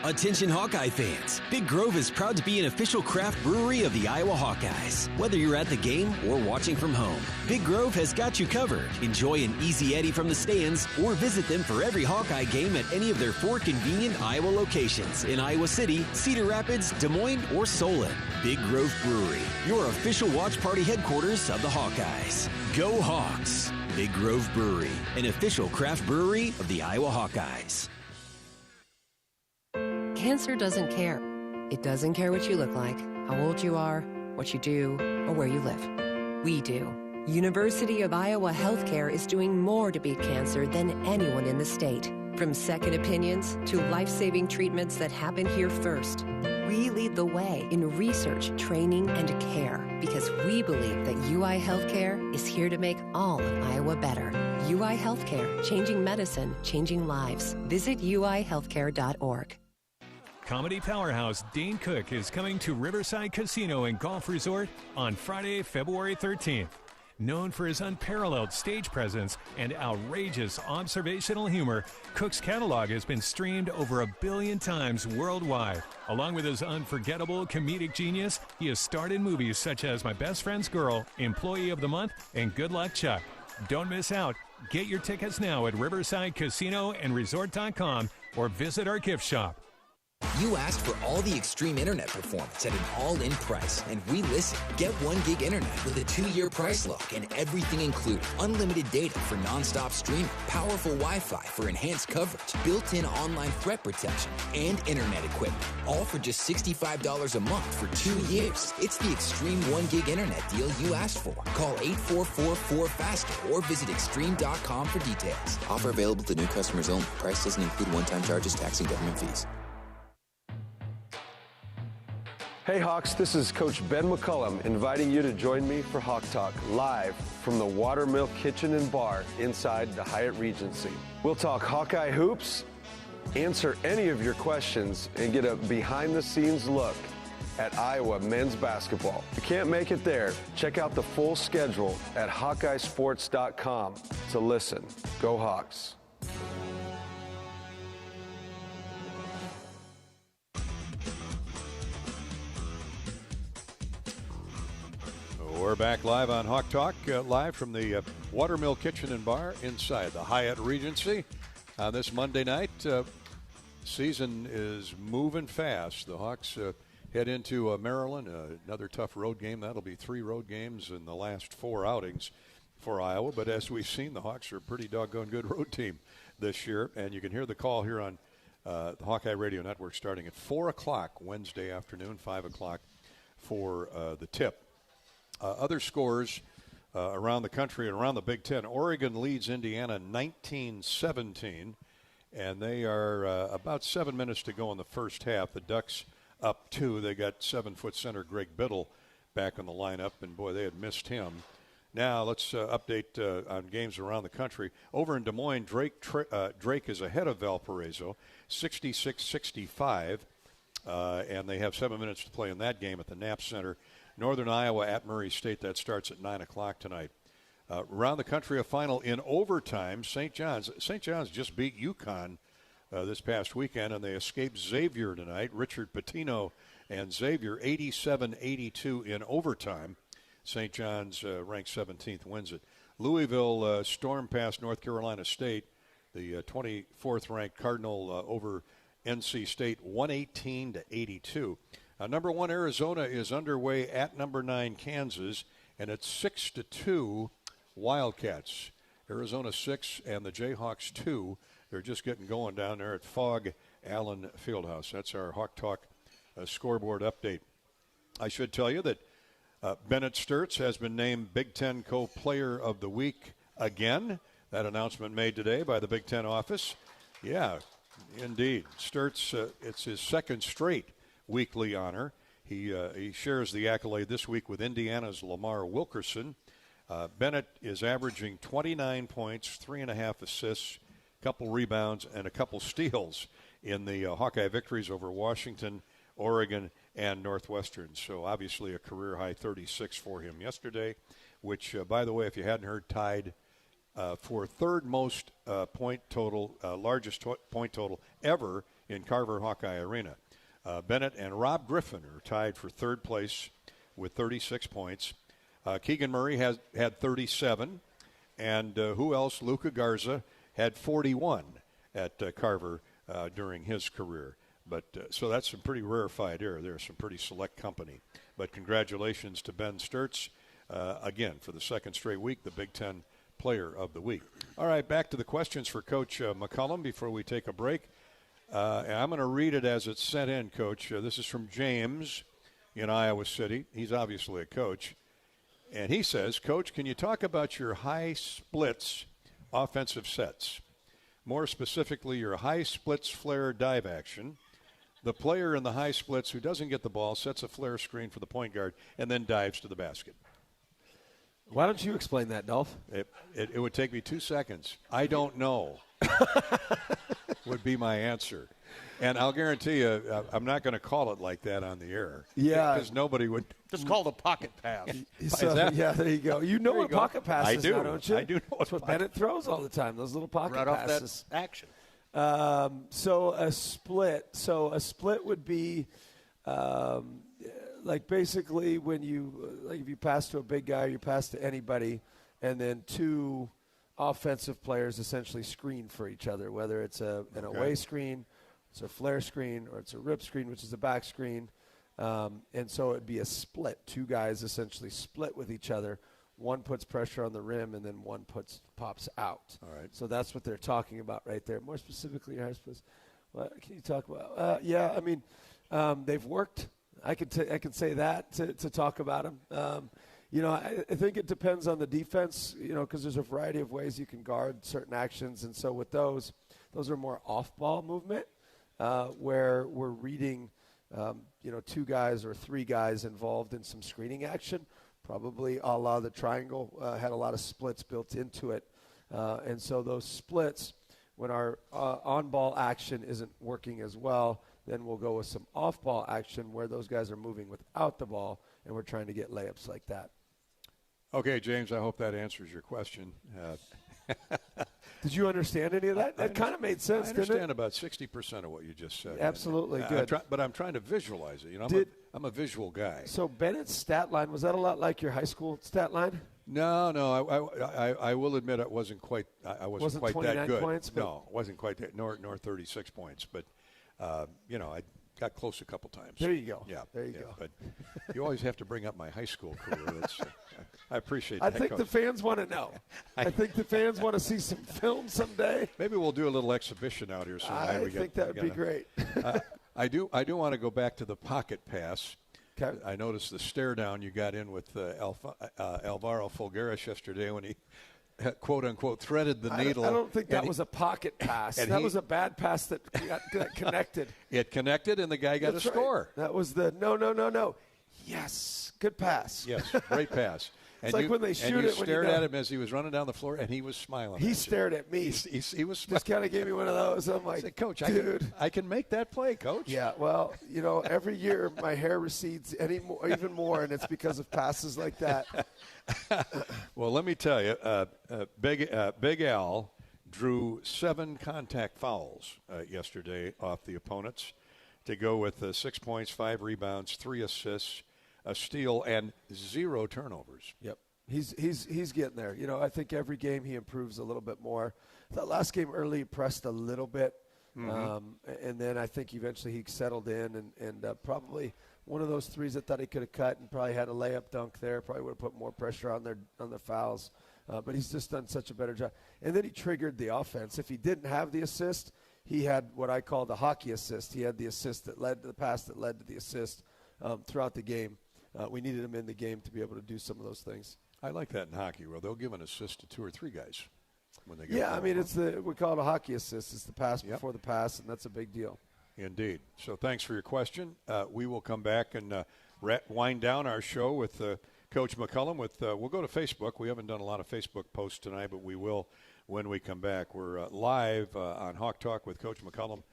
Attention Hawkeye fans, Big Grove is proud to be an official craft brewery of the Iowa Hawkeyes. Whether you're at the game or watching from home, Big Grove has got you covered. Enjoy an easy Eddie from the stands or visit them for every Hawkeye game at any of their 4 convenient Iowa locations in Iowa City, Cedar Rapids, Des Moines, or Solon. Big Grove Brewery, your official watch party headquarters of the Hawkeyes. Go Hawks! Big Grove Brewery, an official craft brewery of the Iowa Hawkeyes. Cancer doesn't care. It doesn't care what you look like, how old you are, what you do, or where you live. We do. University of Iowa Healthcare is doing more to beat cancer than anyone in the state. From second opinions to life-saving treatments that happen here first. We lead the way in research, training, and care because we believe that UI Healthcare is here to make all of Iowa better. UI Healthcare, changing medicine, changing lives. Visit uihealthcare.org. Comedy powerhouse Dane Cook is coming to Riverside Casino and Golf Resort on Friday, February 13th. Known for his unparalleled stage presence and outrageous observational humor, Cook's catalog has been streamed over 1 billion times worldwide. Along with his unforgettable comedic genius, he has starred in movies such as My Best Friend's Girl, Employee of the Month, and Good Luck Chuck. Don't miss out. Get your tickets now at riversidecasinoandresort.com or visit our gift shop. You asked for all the extreme internet performance at an all-in price, and we listened. Get 1 gig internet with a 2-year price lock and everything included. Unlimited data for non-stop streaming, powerful Wi-Fi for enhanced coverage, built-in online threat protection, and internet equipment. All for just $65 a month for 2 years. It's the extreme 1 gig internet deal you asked for. Call 844-4FASTER or visit extreme.com for details. Offer available to new customers only. Price doesn't include one-time charges, tax, and government fees. Hey Hawks, this is Coach Ben McCullum inviting you to join me for Hawk Talk live from the Watermill Kitchen and Bar inside the Hyatt Regency. We'll talk Hawkeye hoops, answer any of your questions, and get a behind-the-scenes look at Iowa men's basketball. If you can't make it there, check out the full schedule at HawkeyeSports.com to listen. Go Hawks. We're back live on Hawk Talk, live from the Watermill Kitchen and Bar inside the Hyatt Regency. On this Monday night, season is moving fast. The Hawks head into Maryland, another tough road game. That'll be 3 road games in the last 4 outings for Iowa. But as we've seen, the Hawks are a pretty doggone good road team this year. And you can hear the call here on the Hawkeye Radio Network starting at 4 o'clock Wednesday afternoon, 5 o'clock for the tip. Other scores around the country and around the Big Ten. Oregon leads Indiana 19-17, and they are about 7 minutes to go in the first half. The Ducks up 2. They got 7-foot center Greg Biddle back on the lineup, and boy, they had missed him. Now let's update on games around the country. Over in Des Moines, Drake is ahead of Valparaiso, 66-65, and they have 7 minutes to play in that game at the Knapp Center. Northern Iowa at Murray State, that starts at 9 o'clock tonight. Around the country, a final in overtime. St. John's just beat UConn this past weekend, and they escaped Xavier tonight. Richard Pitino and Xavier, 87-82 in overtime. St. John's, ranked 17th, wins it. Louisville stormed past North Carolina State. The 24th ranked Cardinal over NC State, 118-82. Number 1 Arizona is underway at number 9 Kansas, and it's 6-2 Wildcats. Arizona 6 and the Jayhawks 2. They're just getting going down there at Fog Allen Fieldhouse. That's our Hawk Talk scoreboard update. I should tell you that Bennett Sturtz has been named Big Ten Co-Player of the Week again. That announcement made today by the Big Ten office. Yeah, indeed. Sturtz, it's his second straight weekly honor. He shares the accolade this week with Indiana's Lamar Wilkerson. Bennett is averaging 29 points, 3.5 assists, a couple rebounds, and a couple steals in the Hawkeye victories over Washington, Oregon, and Northwestern. So obviously a career-high 36 for him yesterday, which, by the way, if you hadn't heard, tied for third most point total, largest point total ever in Carver Hawkeye Arena. Bennett and Rob Griffin are tied for third place with 36 points. Keegan Murray had 37, and who else? Luka Garza had 41 at Carver during his career. But so that's some pretty rarefied air there, some pretty select company. But congratulations to Ben Sturtz, again, for the second straight week, the Big Ten Player of the Week. All right, back to the questions for Coach McCollum before we take a break. I'm going to read it as it's sent in, Coach. This is from James in Iowa City. He's obviously a coach. And he says, Coach, can you talk about your high splits offensive sets? More specifically, your high splits flare dive action. The player in the high splits who doesn't get the ball sets a flare screen for the point guard and then dives to the basket. Why don't you explain that, Dolph? It would take me 2 seconds. I don't know would be my answer. And I'll guarantee you, I'm not going to call it like that on the air. Yeah. Because nobody would. It's called a pocket pass. Yeah, there you go. You know what pocket pass is now, don't you? I do know That's what Bennett throws all the time, those little pocket right passes. Off that action. So a split would be like basically when you, like if you pass to a big guy, you pass to anybody, and then two offensive players essentially screen for each other, whether it's an away screen, it's a flare screen, or it's a rip screen, which is a back screen. And so it'd be a split. Two guys essentially split with each other. One puts pressure on the rim, and then one pops out. All right. So that's what they're talking about right there. More specifically, your high splits. What can you talk about? Yeah, I mean, they've worked. I can say that to talk about them. You know, I think it depends on the defense, you know, because there's a variety of ways you can guard certain actions. And so with those are more off-ball movement where we're reading, you know, two guys or three guys involved in some screening action. Probably a la the triangle had a lot of splits built into it. And so those splits, when our on-ball action isn't working as well, then we'll go with some off-ball action where those guys are moving without the ball, and we're trying to get layups like that. Okay, James, I hope that answers your question. Did you understand any of that? That kind of made sense, didn't it? I understand about 60% of what you just said. Absolutely, good. But I'm trying to visualize it. You know, I'm a visual guy. So Bennett's stat line, was that a lot like your high school stat line? No. I will admit it wasn't quite. I wasn't quite that good. Points, no, it wasn't quite that. Nor 36 points. But you know, got close a couple times. There you go. Yeah, there you go. But you always have to bring up my high school career. That's, I appreciate I that. think Coach. the fans want to know. I think the fans want to see some film someday. Maybe we'll do a little exhibition out here sometime. I think that would be great. I do want to go back to the pocket pass. Okay. I noticed the stare down you got in with Alvaro Folgueras yesterday when he, quote unquote, threaded the needle. I don't think that was a pocket pass. That was a bad pass that connected. It connected, and the guy got a score. That was the no. Yes, good pass. Yes, great pass. It's like when they shoot and you it. stared at him as he was running down the floor, and he was smiling. He stared at me. He was just kind of gave me one of those. I'm like, Coach, dude, I can make that play, Coach. Yeah, well, every year my hair recedes even more, and it's because of passes like that. Well, let me tell you, Big Al drew 7 contact fouls yesterday off the opponents to go with 6 points, 5 rebounds, 3 assists, a steal, and 0 turnovers. Yep. He's getting there. I think every game he improves a little bit more. That last game early pressed a little bit, and then I think eventually he settled in and probably one of those threes that thought he could have cut and probably had a layup dunk there. Probably would have put more pressure on their fouls. But he's just done such a better job. And then he triggered the offense. If he didn't have the assist, he had what I call the hockey assist. He had the assist that led to the pass that led to the assist throughout the game. We needed him in the game to be able to do some of those things. I like that in hockey, where they'll give an assist to 2 or 3 guys when they get. Yeah, I mean we call it a hockey assist. It's the pass before the pass, and that's a big deal. Indeed. So thanks for your question. We will come back and wind down our show with Coach McCullum. We'll go to Facebook. We haven't done a lot of Facebook posts tonight, but we will when we come back. We're live on Hawk Talk with Coach McCullum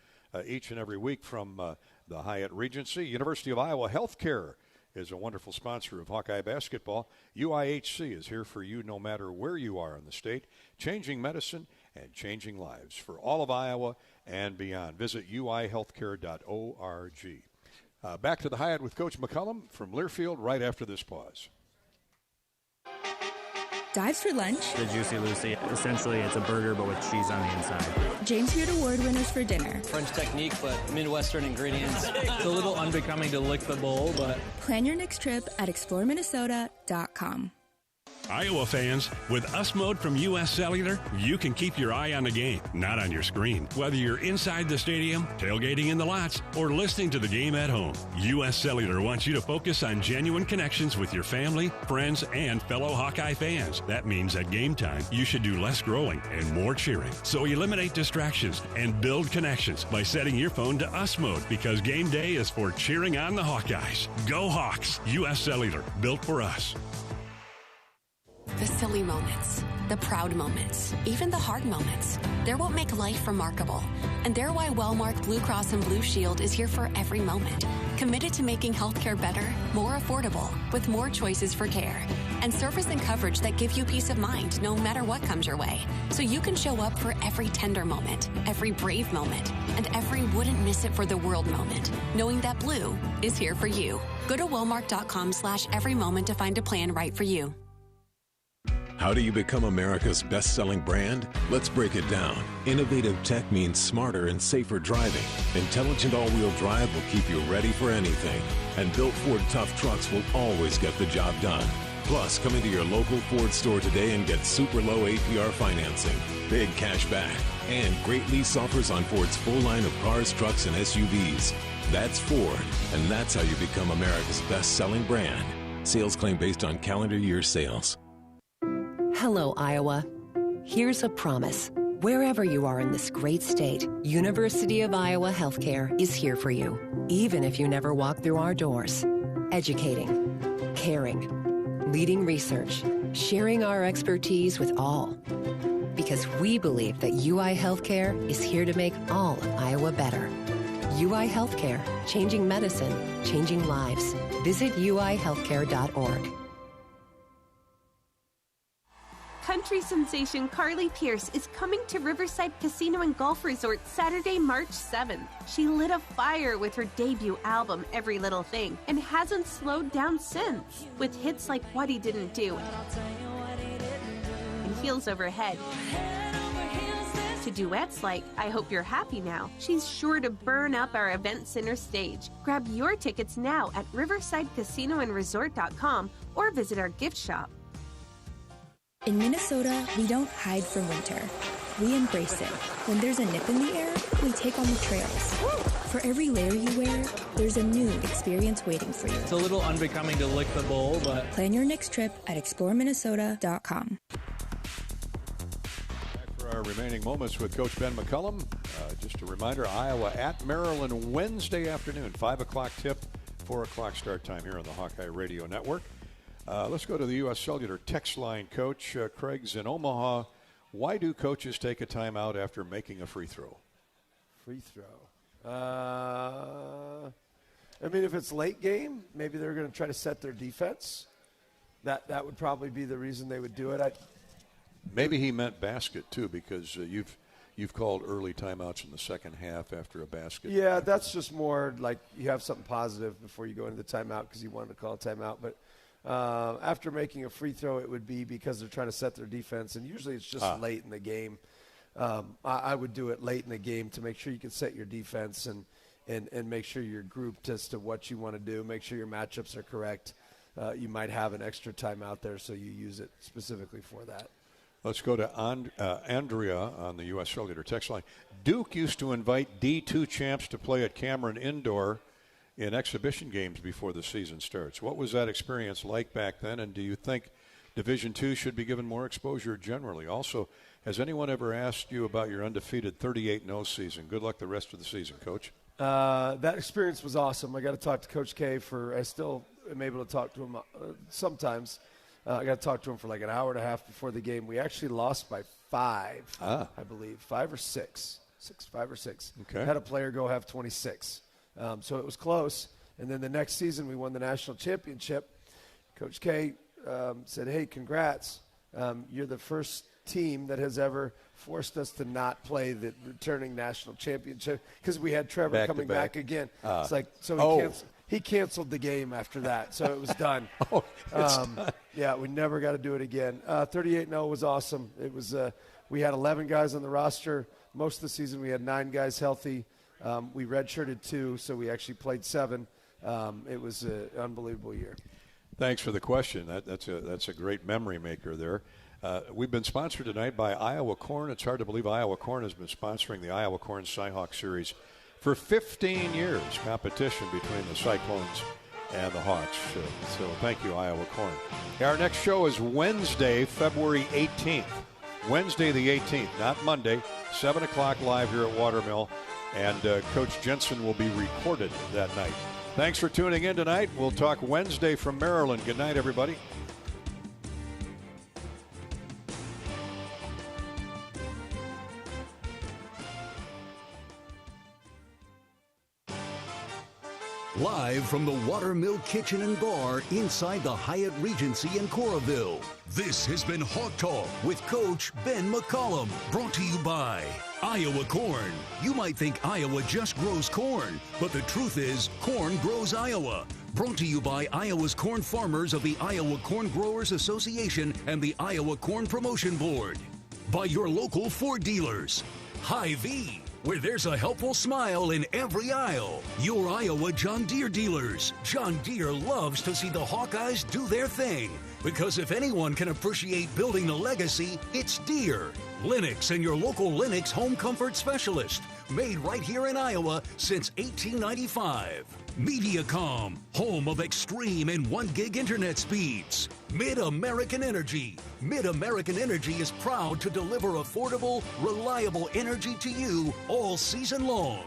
each and every week from the Hyatt Regency. University of Iowa Healthcare is a wonderful sponsor of Hawkeye basketball. UIHC is here for you no matter where you are in the state, changing medicine and changing lives for all of Iowa and beyond. Visit uihealthcare.org. Back to the Hyatt with Coach McCullum from Learfield right after this pause. Dives for lunch. The Juicy Lucy. Essentially, it's a burger, but with cheese on the inside. James Beard Award winners for dinner. French technique, but Midwestern ingredients. It's a little unbecoming to lick the bowl, but... Plan your next trip at exploreminnesota.com. Iowa fans, with US Mode from US Cellular, you can keep your eye on the game, not on your screen. Whether you're inside the stadium, tailgating in the lots, or listening to the game at home, US Cellular wants you to focus on genuine connections with your family, friends, and fellow Hawkeye fans. That means at game time, you should do less growling and more cheering. So eliminate distractions and build connections by setting your phone to US Mode, because game day is for cheering on the Hawkeyes. Go Hawks! US Cellular, built for us. The silly moments, the proud moments, even the hard moments. They're what make life remarkable. And they're why Wellmark Blue Cross and Blue Shield is here for every moment. Committed to making healthcare better, more affordable, with more choices for care. And service and coverage that give you peace of mind no matter what comes your way. So you can show up for every tender moment, every brave moment, and every wouldn't miss it for the world moment, knowing that Blue is here for you. Go to wellmark.com/everymoment to find a plan right for you. How do you become America's best-selling brand? Let's break it down. Innovative tech means smarter and safer driving. Intelligent all-wheel drive will keep you ready for anything. And built Ford tough trucks will always get the job done. Plus, come into your local Ford store today and get super low APR financing, big cash back, and great lease offers on Ford's full line of cars, trucks, and SUVs. That's Ford, and that's how you become America's best-selling brand. Sales claim based on calendar year sales. Hello, Iowa. Here's a promise. Wherever you are in this great state, University of Iowa Healthcare is here for you, even if you never walk through our doors. Educating, caring, leading research, sharing our expertise with all. Because we believe that UI Healthcare is here to make all of Iowa better. UI Healthcare, changing medicine, changing lives. Visit uihealthcare.org. Country sensation Carly Pierce is coming to Riverside Casino and Golf Resort Saturday, March 7th. She lit a fire with her debut album, Every Little Thing, and hasn't slowed down since, with hits like What He Didn't Do and Heels Over Head. to duets like I Hope You're Happy Now, she's sure to burn up our event center stage. Grab your tickets now at riversidecasinoandresort.com or visit our gift shop. In Minnesota, we don't hide from winter. We embrace it. When there's a nip in the air, we take on the trails. For every layer you wear, there's a new experience waiting for you. It's a little unbecoming to lick the bowl, but... Plan your next trip at exploreminnesota.com. Back for our remaining moments with Coach Ben McCullum. Just a reminder, Iowa at Maryland Wednesday afternoon, 5 o'clock tip, 4 o'clock start time here on the Hawkeye Radio Network. Let's go to the U.S. Cellular text line. Coach, Craig's in Omaha. Why do coaches take a timeout after making a free throw? Free throw. I mean, if it's late game, maybe they're going to try to set their defense. That would probably be the reason they would do it. Maybe he meant basket, too, because you've called early timeouts in the second half after a basket. Yeah, that's just more like you have something positive before you go into the timeout because you wanted to call a timeout. But after making a free throw, it would be because they're trying to set their defense, and usually it's just late in the game. I would do it late in the game to make sure you can set your defense and make sure you're grouped as to what you want to do, make sure your matchups are correct. You might have an extra timeout there, so you use it specifically for that. Let's go to Andrea on the U.S. Cellular text line. Duke used to invite D2 champs to play at Cameron Indoor in exhibition games before the season starts. What was that experience like back then, and do you think Division II should be given more exposure generally? Also, has anyone ever asked you about your undefeated 38-0 season? Good luck the rest of the season, Coach. That experience was awesome. I got to talk to Coach K I still am able to talk to him sometimes. I got to talk to him for like an hour and a half before the game. We actually lost by 5, I believe, 5 or 6. 5 or 6. Okay. Had a player go have 26. So it was close. And then the next season we won the national championship. Coach K said, hey, congrats. You're the first team that has ever forced us to not play the returning national championship because we had Trevor coming back again. It's like, so he canceled the game after that, so it was done. Done. Yeah, we never got to do it again. 38-0 was awesome. It was we had 11 guys on the roster. Most of the season we had 9 guys healthy. We redshirted 2, so we actually played 7. It was an unbelievable year. Thanks for the question. That's a great memory maker there. We've been sponsored tonight by Iowa Corn. It's hard to believe Iowa Corn has been sponsoring the Iowa Corn Cyhawk Series for 15 years, competition between the Cyclones and the Hawks. So thank you, Iowa Corn. Our next show is Wednesday, February 18th. Wednesday the 18th, not Monday, 7 o'clock live here at Watermill. And Coach Jensen will be recorded that night. Thanks for tuning in tonight. We'll talk Wednesday from Maryland. Good night, everybody. Live from the Watermill Kitchen and Bar inside the Hyatt Regency in Coralville. This has been Hawk Talk with Coach Ben McCollum. Brought to you by Iowa Corn. You might think Iowa just grows corn, but the truth is corn grows Iowa. Brought to you by Iowa's corn farmers of the Iowa Corn Growers Association and the Iowa Corn Promotion Board. By your local Ford dealers. Hy-Vee, where there's a helpful smile in every aisle. Your Iowa John Deere dealers. John Deere loves to see the Hawkeyes do their thing, because if anyone can appreciate building the legacy, it's Deere. Lennox and your local Lennox home comfort specialist. Made right here in Iowa since 1895. Mediacom, home of extreme and 1 gig internet speeds. Mid-American Energy. Mid-American Energy is proud to deliver affordable, reliable energy to you all season long.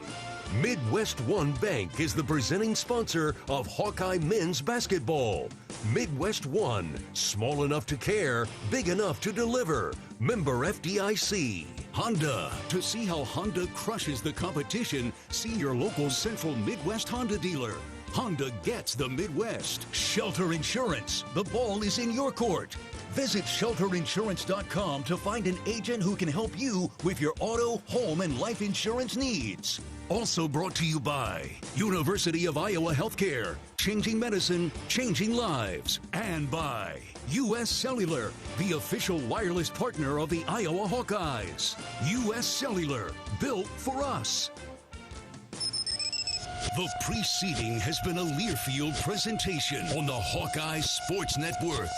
Midwest One Bank is the presenting sponsor of Hawkeye men's basketball. Midwest One, small enough to care, big enough to deliver. Member FDIC. Honda. To see how Honda crushes the competition, see your local Central Midwest Honda dealer. Honda gets the Midwest. Shelter Insurance. The ball is in your court. Visit shelterinsurance.com to find an agent who can help you with your auto, home, and life insurance needs. Also brought to you by University of Iowa Healthcare. Changing medicine, changing lives. And by U.S. Cellular, the official wireless partner of the Iowa Hawkeyes. U.S. Cellular, built for us. The preceding has been a Learfield presentation on the Hawkeye Sports Network.